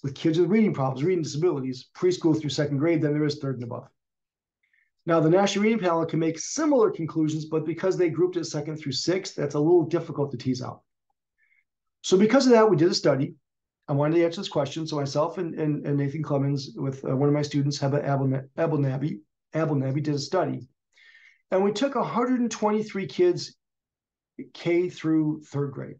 Speaker 1: with kids with reading problems, reading disabilities, preschool through second grade than there is third and above. Now, the National Reading Panel can make similar conclusions, but because they grouped it second through sixth, that's a little difficult to tease out. So because of that, we did a study. I wanted to answer this question. So myself and Nathan Clemens with one of my students, Heba Abelnabi, did a study. And we took 123 kids K through third grade.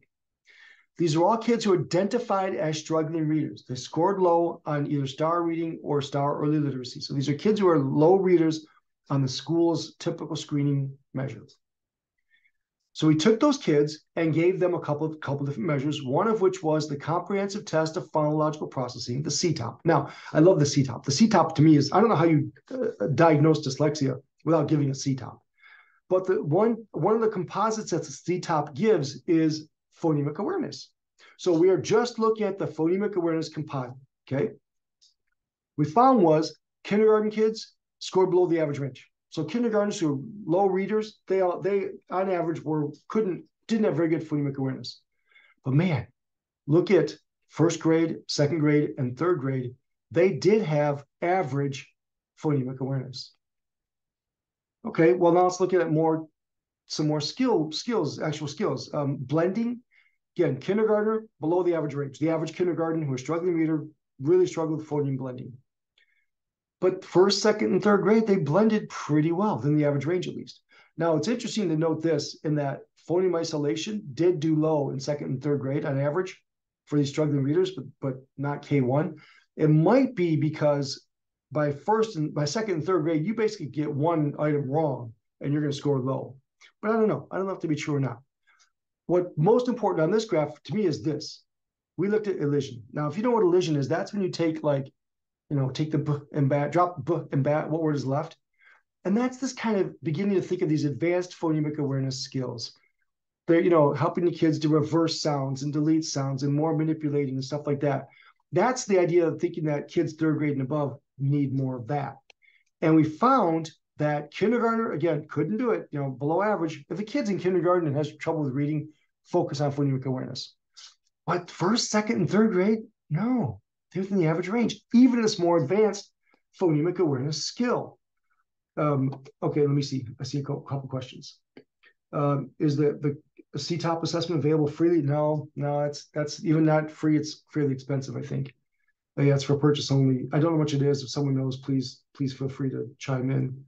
Speaker 1: These are all kids who are identified as struggling readers. They scored low on either STAR reading or STAR early literacy. So these are kids who are low readers on the school's typical screening measures. So we took those kids and gave them a couple different measures, one of which was the Comprehensive Test of Phonological Processing, the CTOP. Now, I love the CTOP. The CTOP to me is, I don't know how you diagnose dyslexia without giving a CTOP. But the one of the composites that the CTOP gives is phonemic awareness. So we are just looking at the phonemic awareness composite, okay? We found was kindergarten kids scored below the average range. So kindergartners who are low readers, they on average didn't have very good phonemic awareness. But man, look at first grade, second grade, and third grade. They did have average phonemic awareness. Okay, well now let's look at some more actual skills. Blending, again, kindergartner below the average range. The average kindergarten who is struggling reader really struggled with phoneme blending. But first, second, and third grade, they blended pretty well, within the average range at least. Now, it's interesting to note this, in that phoneme isolation did do low in second and third grade on average for these struggling readers, but not K1. It might be because by second and third grade, you basically get one item wrong and you're going to score low. But I don't know. I don't know if to be true or not. What most important on this graph to me is this. We looked at elision. Now, if you know what elision is, that's when you take take the B and bat, drop B and bat, what word is left? And that's this kind of beginning to think of these advanced phonemic awareness skills. They're, helping the kids to reverse sounds and delete sounds and more manipulating and stuff like that. That's the idea of thinking that kids third grade and above need more of that. And we found that kindergartner, again, couldn't do it, below average. If the kid's in kindergarten and has trouble with reading, focus on phonemic awareness. But first, second, and third grade, no, they're within the average range, even in this more advanced phonemic awareness skill. Okay, let me see. I see a couple questions. Is the CTOP assessment available freely? No, that's even not free. It's fairly expensive, I think. Yeah, it's for purchase only. I don't know how much it is. If someone knows, please feel free to chime in.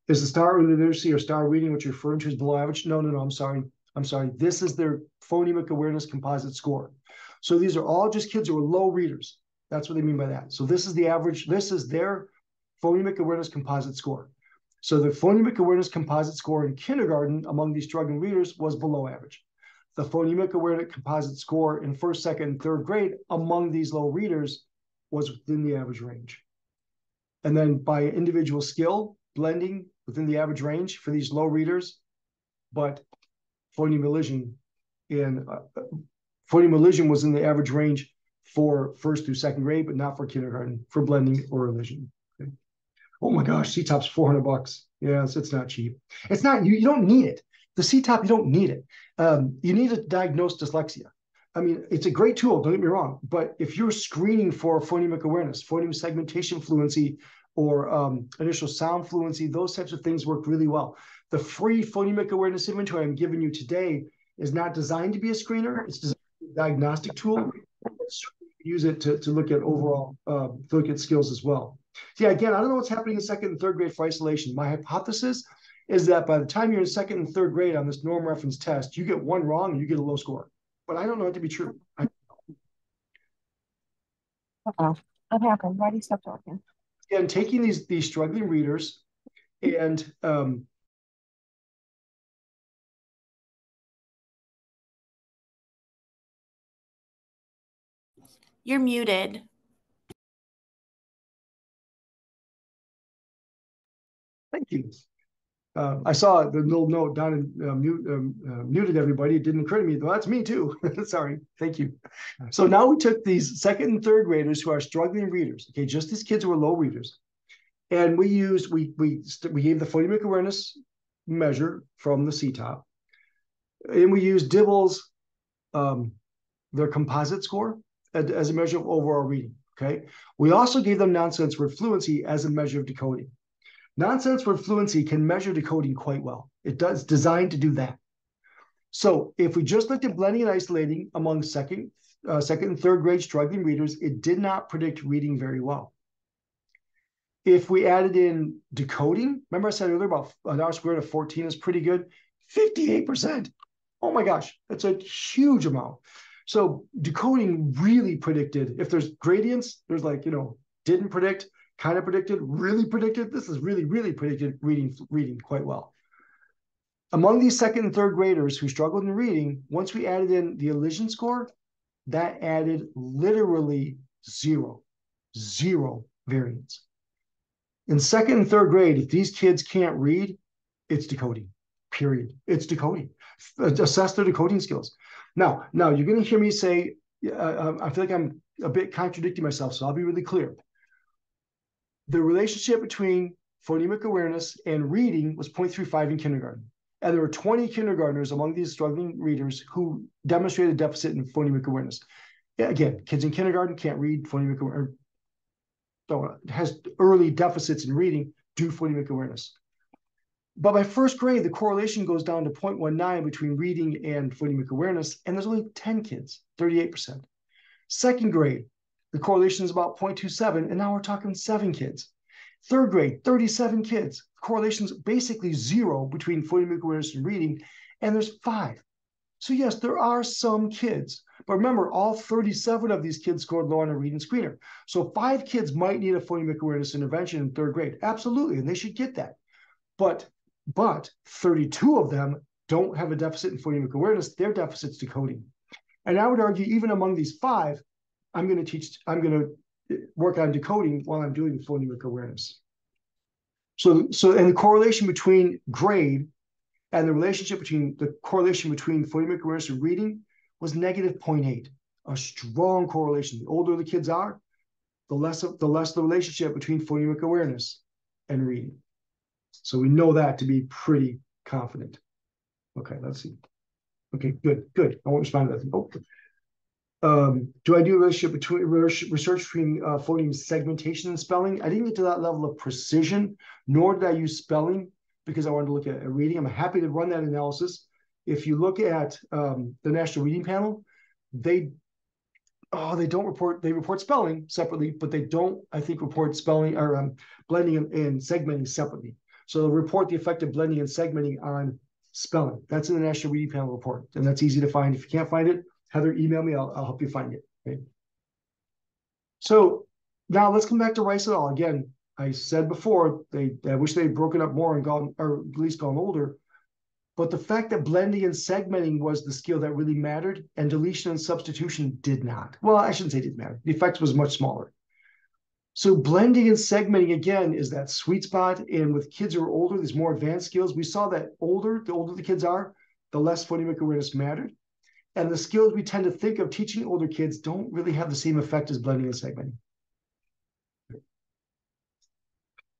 Speaker 1: Is the STAR literacy or STAR reading, which you're referring to, is below average? No, I'm sorry. This is their phonemic awareness composite score. So these are all just kids who are low readers. That's what they mean by that. So this is the average. This is their phonemic awareness composite score. So the phonemic awareness composite score in kindergarten among these struggling readers was below average. The phonemic awareness composite score in first, second, and third grade among these low readers was within the average range. And then by individual skill, blending within the average range for these low readers, but phoneme elision was in the average range for first through second grade, but not for kindergarten, for blending or elision. Okay. Oh my gosh, CTOP's $400. Yes, it's not cheap. It's not, you don't need it. The CTOP, you don't need it. You need to diagnose dyslexia. I mean, it's a great tool, don't get me wrong, but if you're screening for phonemic awareness, phoneme segmentation fluency, or initial sound fluency, those types of things work really well. The free phonemic awareness inventory I'm giving you today is not designed to be a screener. It's designed to be a diagnostic tool. Use it to look at overall, to look at skills as well. Yeah, again, I don't know what's happening in second and third grade for isolation. My hypothesis is that by the time you're in second and third grade on this norm reference test, you get one wrong and you get a low score. But I don't know it to be true.
Speaker 3: What happened? Why do you stop talking?
Speaker 1: And taking these struggling readers and
Speaker 4: You're muted.
Speaker 1: Thank you. I saw the little note down and muted everybody. It didn't occur to me, though that's me too. Sorry. Thank you. So now we took these second and third graders who are struggling readers. Okay, just these kids who are low readers, and we gave the phonemic awareness measure from the CTOP, and we used Dibble's their composite score as a measure of overall reading. Okay, we also gave them nonsense word fluency as a measure of decoding. Nonsense word fluency can measure decoding quite well. It's designed to do that. So if we just looked at blending and isolating among second and third grade struggling readers, it did not predict reading very well. If we added in decoding, remember I said earlier about an R squared of 14 is pretty good, 58%. Oh my gosh, that's a huge amount. So decoding really predicted. If there's gradients, there's like, didn't predict, kind of predicted, really predicted. This is really, really predicted reading quite well. Among these second and third graders who struggled in reading, once we added in the elision score, that added literally zero variance. In second and third grade, if these kids can't read, it's decoding, period. It's decoding. Assess their decoding skills. Now you're going to hear me say, I feel like I'm a bit contradicting myself, so I'll be really clear. The relationship between phonemic awareness and reading was 0.35 in kindergarten. And there were 20 kindergartners among these struggling readers who demonstrated deficit in phonemic awareness. Again, kids in kindergarten can't read phonemic awareness, has early deficits in reading due to phonemic awareness. But by first grade, the correlation goes down to 0.19 between reading and phonemic awareness, and there's only 10 kids, 38%. Second grade, the correlation is about 0.27, and now we're talking 7 kids. Third grade, 37 kids. Correlation's basically zero between phonemic awareness and reading, and there's 5. So yes, there are some kids, but remember, all 37 of these kids scored low on a reading screener. So 5 kids might need a phonemic awareness intervention in third grade, absolutely, and they should get that. But 32 of them don't have a deficit in phonemic awareness. Their deficit's decoding. And I would argue, even among these 5, I'm going to work on decoding while I'm doing phonemic awareness. So and the correlation between grade and the correlation between phonemic awareness and reading was negative 0.8, a strong correlation. The older the kids are, the less the relationship between phonemic awareness and reading. So we know that to be pretty confident. Okay, let's see. Okay, good. I won't respond to that. Do I do research between phoneme segmentation and spelling? I didn't get to that level of precision, nor did I use spelling because I wanted to look at reading. I'm happy to run that analysis. If you look at the National Reading Panel, they report spelling separately, but they don't, I think, report spelling or blending and segmenting separately. So they'll report the effect of blending and segmenting on spelling. That's in the National Reading Panel report, and that's easy to find. If you can't find it, Heather, email me. I'll help you find it. Okay. So now let's come back to Rice et al. Again, I said before, I wish they'd broken up more and gone, or at least gone older. But the fact that blending and segmenting was the skill that really mattered, and deletion and substitution did not. Well, I shouldn't say it didn't matter. The effect was much smaller. So blending and segmenting, again, is that sweet spot. And with kids who are older, these more advanced skills, we saw that the older the kids are, the less phonemic awareness mattered. And the skills we tend to think of teaching older kids don't really have the same effect as blending and segmenting.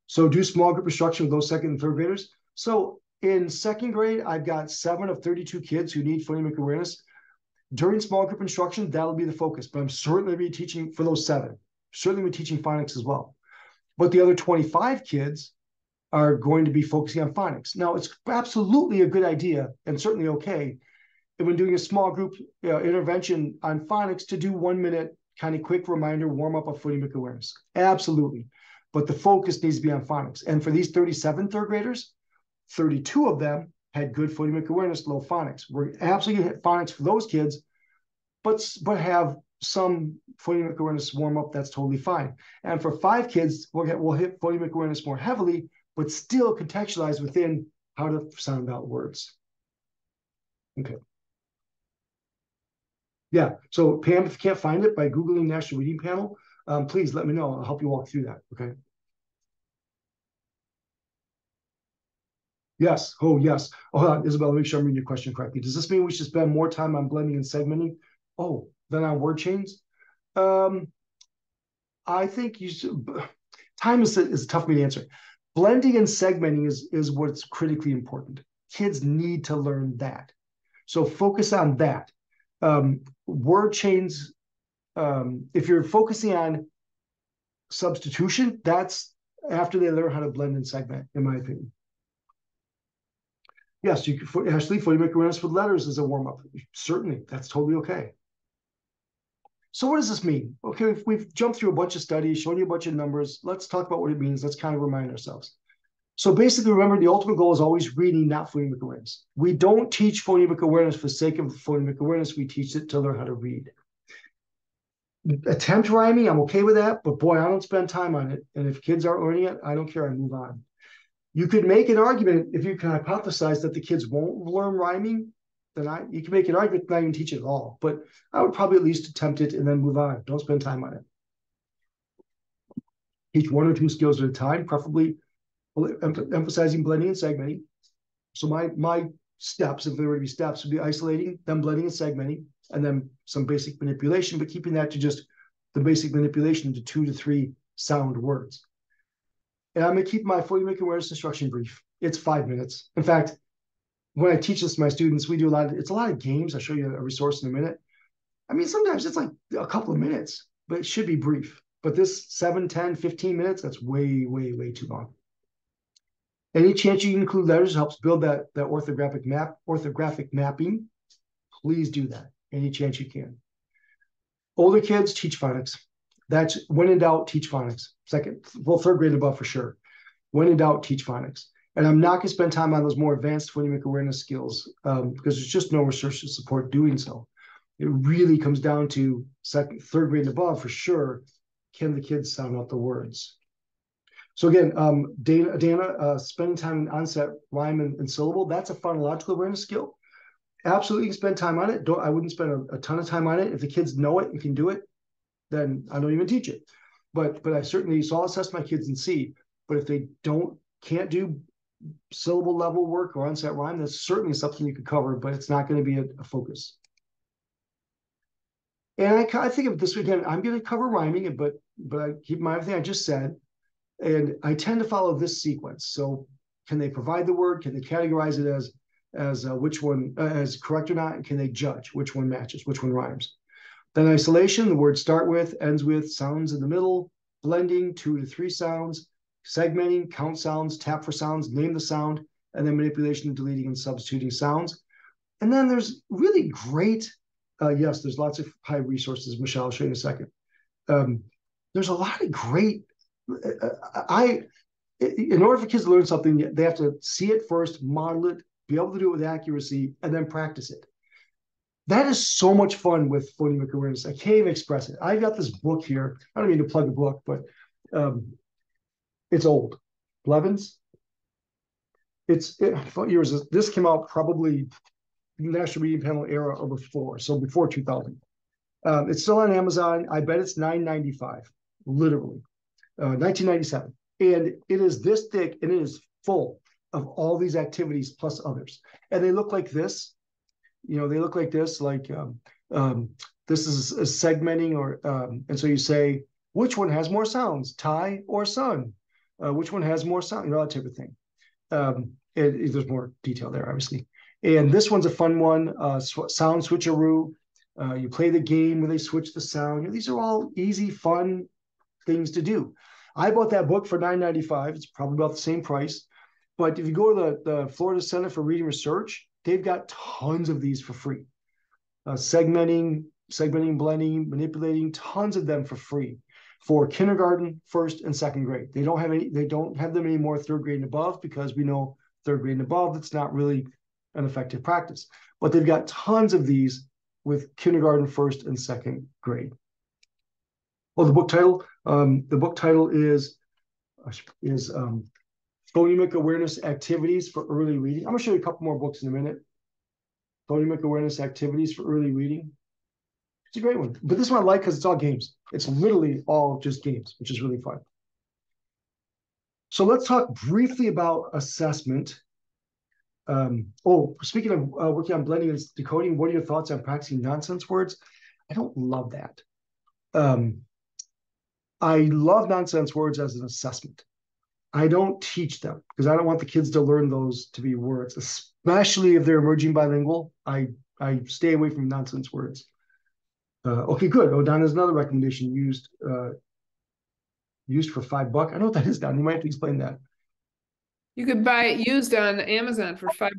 Speaker 1: So do small group instruction with those second and third graders. So in second grade, I've got 7 of 32 kids who need phonemic awareness. During small group instruction, that'll be the focus, but I'm certainly be teaching for those 7. Certainly be teaching phonics as well. But the other 25 kids are going to be focusing on phonics. Now, it's absolutely a good idea and certainly okay, and when doing a small group intervention on phonics, to do 1 minute kind of quick reminder, warm up of phonemic awareness. Absolutely. But the focus needs to be on phonics. And for these 37 third graders, 32 of them had good phonemic awareness, low phonics. We're absolutely going to hit phonics for those kids, but have some phonemic awareness warm up. That's totally fine. And for 5 kids, we'll hit phonemic awareness more heavily, but still contextualize within how to sound out words. Okay. Yeah, so Pam, if you can't find it by Googling National Reading Panel, please let me know. I'll help you walk through that, okay? Yes. Oh, yes. Hold on, Isabel, make sure I'm reading your question correctly. Does this mean we should spend more time on blending and segmenting? Oh, than on word chains? Um, I think you should. Time is tough for me to answer. Blending and segmenting is what's critically important. Kids need to learn that. So focus on that. Word chains, if you're focusing on substitution, that's after they learn how to blend and segment, in my opinion. Yes, you could, Ashley, phonemic awareness with letters is a warm-up. Certainly, that's totally okay. So what does this mean? Okay, we've jumped through a bunch of studies, shown you a bunch of numbers. Let's talk about what it means. Let's kind of remind ourselves. So basically, remember, the ultimate goal is always reading, not phonemic awareness. We don't teach phonemic awareness for the sake of phonemic awareness. We teach it to learn how to read. Attempt rhyming, I'm okay with that, but boy, I don't spend time on it. And if kids aren't learning it, I don't care, I move on. You could make an argument, if you can hypothesize that the kids won't learn rhyming, then you can make an argument not even teach it at all. But I would probably at least attempt it and then move on. Don't spend time on it. Teach one or two skills at a time, preferably emphasizing blending and segmenting. So my steps, if there were to be steps, would be isolating, then blending and segmenting, and then some basic manipulation, but keeping that to just the basic manipulation to 2 to 3 sound words. And I'm going to keep my phonemic awareness instruction brief. It's 5 minutes. In fact, when I teach this to my students, we do it's a lot of games. I'll show you a resource in a minute. I mean, sometimes it's like a couple of minutes, but it should be brief. But this 7, 10, 15 minutes, that's way, way, way too long. Any chance you can include letters helps build that orthographic mapping. Please do that. Any chance you can. Older kids, teach phonics. That's when in doubt, teach phonics. Third grade and above for sure. When in doubt, teach phonics. And I'm not going to spend time on those more advanced phonemic awareness skills because there's just no research to support doing so. It really comes down to third grade and above for sure. Can the kids sound out the words? So again, Dana, spending time in onset, rhyme, and syllable, that's a phonological awareness skill. Absolutely, you can spend time on it. I wouldn't spend a ton of time on it. If the kids know it and can do it, then I don't even teach it. But I certainly, so I'll assess my kids and see. But if they can't do syllable level work or onset rhyme, that's certainly something you could cover, but it's not going to be a focus. And I think of this again, I'm going to cover rhyming, but I keep in mind everything I just said. And I tend to follow this sequence. So can they provide the word? Can they categorize it as which one as correct or not? And can they judge which one matches, which one rhymes? Then isolation, the words start with, ends with, sounds in the middle, blending, 2 to 3 sounds, segmenting, count sounds, tap for sounds, name the sound, and then manipulation, deleting, and substituting sounds. And then there's really great, yes, there's lots of high resources. Michelle, I'll show you in a second. There's a lot of great, in order for kids to learn something, they have to see it first, model it, be able to do it with accuracy, and then practice it. That is so much fun with phonemic awareness. I can't even express it. I got this book here. I don't mean to plug a book, but it's old. Blevins. What year is this? This came out probably National Reading Panel era or before, so before 2000. It's still on Amazon. I bet it's $9.95, literally, 1997. And it is this thick, and it is full of all these activities plus others. And they look like this. They look like this, like this is a segmenting, and so you say, which one has more sounds, tie or sun? Which one has more sound, that type of thing. There's more detail there, obviously. And this one's a fun one, sound switcheroo. You play the game where they switch the sound. These are all easy, fun things to do. I bought that book for $9.95. It's probably about the same price. But if you go to the Florida Center for Reading Research, they've got tons of these for free. Segmenting, blending, manipulating, tons of them for free for kindergarten, first, and second grade. They don't have them anymore third grade and above because we know third grade and above, it's not really an effective practice. But they've got tons of these with kindergarten, first, and second grade. Well, the book title is Phonemic Awareness Activities for Early Reading. I'm going to show you a couple more books in a minute. Phonemic Awareness Activities for Early Reading. It's a great one. But this one I like because it's all games. It's literally all just games, which is really fun. So let's talk briefly about assessment. Speaking of working on blending and decoding, what are your thoughts on practicing nonsense words? I don't love that. I love nonsense words as an assessment. I don't teach them because I don't want the kids to learn those to be words, especially if they're emerging bilingual. I stay away from nonsense words. Okay, good. Oh, Don has another recommendation used for $5. I know what that is, Don. You might have to explain that.
Speaker 2: You could buy it used on Amazon for $5.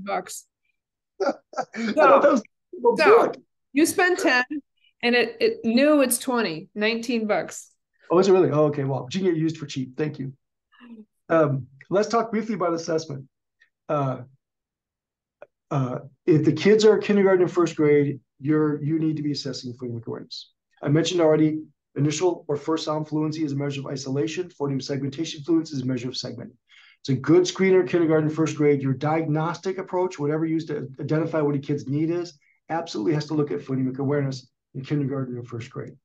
Speaker 1: I thought that was a book.
Speaker 2: You spend 10 and it new it's 20, $19.
Speaker 1: Oh, is it really? Oh, okay. Well, you can get used for cheap. Thank you. Let's talk briefly about assessment. If the kids are kindergarten and first grade, you need to be assessing phonemic awareness. I mentioned already, initial or first sound fluency is a measure of isolation. Phoneme segmentation fluency is a measure of segmenting. It's a good screener, kindergarten, first grade. Your diagnostic approach, whatever used to identify what a kid's need is, absolutely has to look at phonemic awareness in kindergarten and first grade.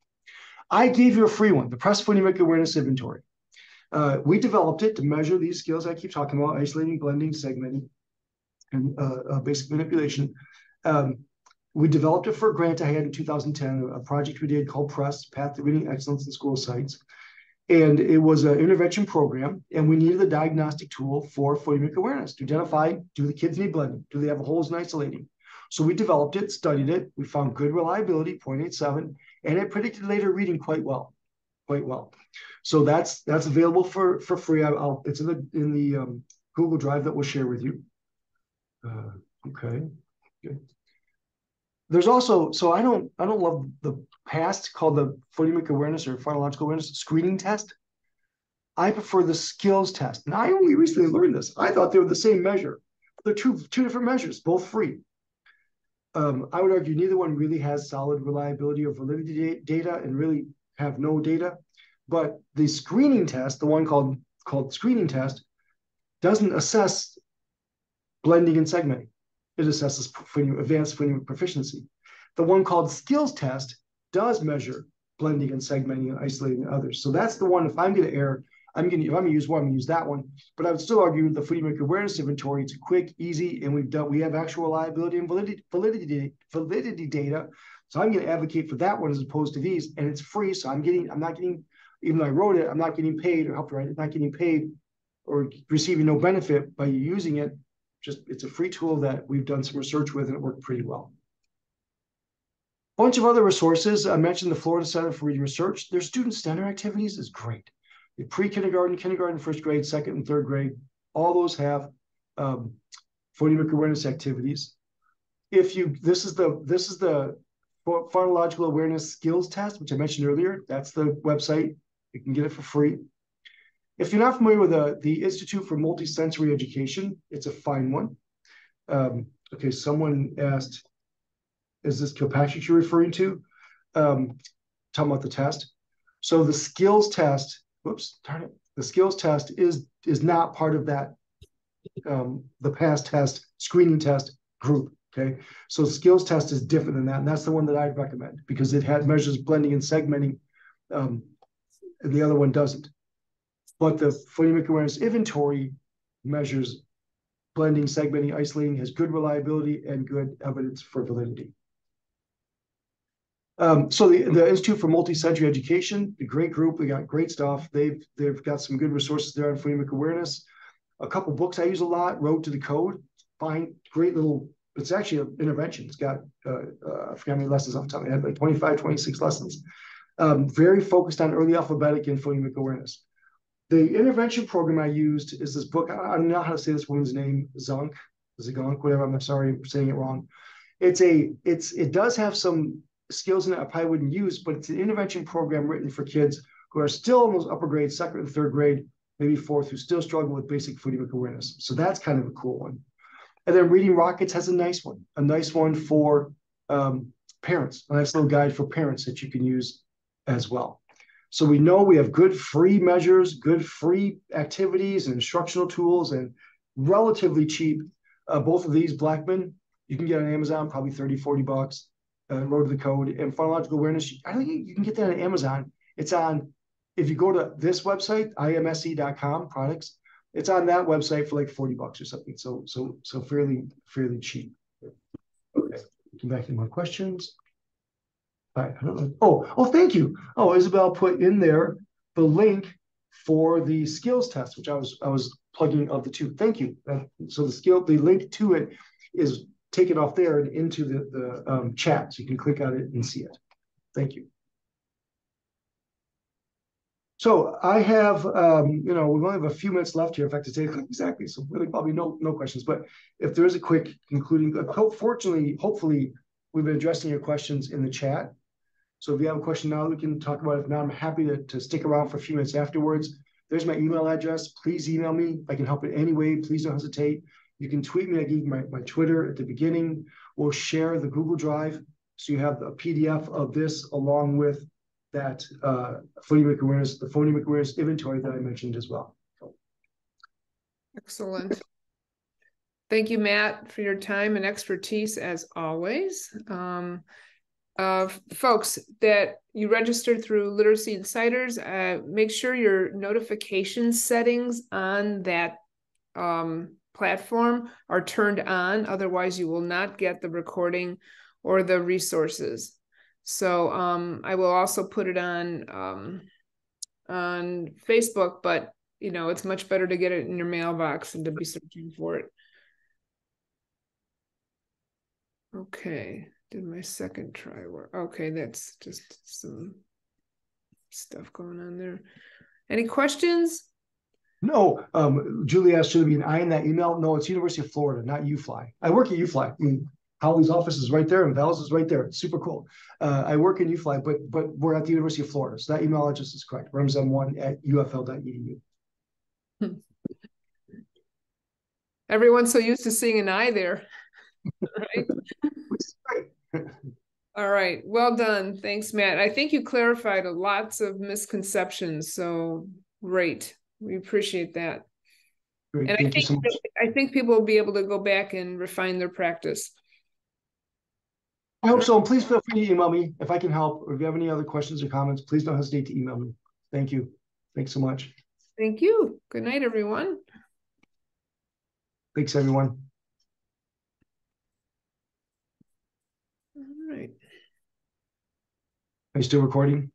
Speaker 1: I gave you a free one, the Press Phonemic Awareness Inventory. We developed it to measure these skills I keep talking about: isolating, blending, segmenting, and basic manipulation. We developed it for a grant I had in 2010, a project we did called PRESS, Path to Reading Excellence in School Sites. And it was an intervention program, and we needed a diagnostic tool for phonemic awareness to identify, do the kids need blending? Do they have holes in isolating? So we developed it, studied it. We found good reliability, 0.87, and it predicted later reading quite well. So that's available for free. It's in the Google Drive that we'll share with you. Okay, good. There's also, so I don't love the past called the phonemic awareness or phonological awareness screening test. I prefer the skills test. And I only recently learned this. I thought they were the same measure. They're two different measures, both free. I would argue neither one really has solid reliability or validity data and really have no data. But the screening test, the one called screening test, doesn't assess blending and segmenting. It assesses advanced phonemic proficiency. The one called skills test does measure blending and segmenting and isolating others. So that's the one. If I'm going to err, if I'm going to use one, I'm going to use that one. But I would still argue the phonemic awareness inventory. It's quick, easy, and we have actual reliability and validity data. So I'm going to advocate for that one as opposed to these, and it's free. So I'm not getting, even though I wrote it, I'm not getting paid or helped write it, not getting paid or receiving no benefit by using it. Just it's a free tool that we've done some research with, and it worked pretty well. Bunch of other resources. I mentioned the Florida Center for Reading Research. Their student center activities is great. The pre-kindergarten, kindergarten, first grade, second and third grade, all those have phonemic awareness activities. This is the phonological awareness skills test, which I mentioned earlier. That's the website. You can get it for free. If you're not familiar with the Institute for Multisensory Education, it's a fine one. Okay, someone asked, is this Kilpatrick you're referring to? Talking about the test. So the skills test, the skills test is not part of that, the past test, screening test group, okay? So skills test is different than that, and that's the one that I'd recommend because it measures blending and segmenting, and the other one doesn't. But the phonemic awareness inventory measures blending, segmenting, isolating, has good reliability and good evidence for validity. So the Institute for Multisensory Education, a great group. They got great stuff. They've got some good resources there on phonemic awareness. A couple books I use a lot, Road to the Code. Fine, great little, it's actually an intervention. It's got, I forget how many lessons off the top of my head, like 25, 26 lessons. Very focused on early alphabetic and phonemic awareness. The intervention program I used is this book. I don't know how to say this woman's name, Zonk, whatever. I'm sorry for saying it wrong. It does have some skills in it I probably wouldn't use, but it's an intervention program written for kids who are still in those upper grades, second and third grade, maybe fourth, who still struggle with basic phonemic awareness. So that's kind of a cool one. And then Reading Rockets has a nice one for parents, a nice little guide for parents that you can use as well. So we know we have good free measures, good free activities and instructional tools, and relatively cheap. Both of these, Blackman, you can get on Amazon, probably $30-40. Road to the Code and phonological awareness. I think you can get that on Amazon. It's on, if you go to this website, imse.com products, It's on that website for like $40 or something. So fairly cheap. Okay, come back to more questions. All right, I don't know. Oh, thank you. Oh, Isabel put in there the link for the skills test, which I was plugging of the two. Thank you. So the link to it is taken off there and into the chat, so you can click on it and see it. Thank you. So I have, we only have a few minutes left here. In fact, to take exactly, so really probably no questions. But if there is a quick concluding, hopefully, we've been addressing your questions in the chat. So if you have a question now, we can talk about it. If not, I'm happy to stick around for a few minutes afterwards. There's my email address. Please email me if I can help in any way. Please don't hesitate. You can tweet me. I gave you my Twitter at the beginning. We'll share the Google Drive. So you have a PDF of this along with that phonemic awareness, the phonemic awareness inventory that I mentioned as well.
Speaker 2: Excellent. Thank you, Matt, for your time and expertise as always. Folks that you registered through Literacy Insiders, make sure your notification settings on that platform are turned on. Otherwise, you will not get the recording or the resources. So I will also put it on Facebook, but it's much better to get it in your mailbox than to be searching for it. Okay. Did my second try work? Okay, that's just some stuff going on there. Any questions?
Speaker 1: No, Julie asked, should there be an I in that email? No, it's University of Florida, not UFly. I work at UFly. I mean, Holly's office is right there and Val's is right there. It's super cool. I work in UFly, but we're at the University of Florida. So that email address is correct. remsm1@ufl.edu.
Speaker 2: Everyone's so used to seeing an I there, right? All right, well done. Thanks, Matt. I think you clarified lots of misconceptions, so great. We appreciate that.
Speaker 1: Great.
Speaker 2: And
Speaker 1: Thank you so much.
Speaker 2: I think people will be able to go back and refine their practice.
Speaker 1: I hope so. And please feel free to email me if I can help, or if you have any other questions or comments, please don't hesitate to email me. Thank you. Thanks so much.
Speaker 2: Thank you. Good night, everyone.
Speaker 1: Thanks, everyone.
Speaker 2: All right.
Speaker 1: Are you still recording?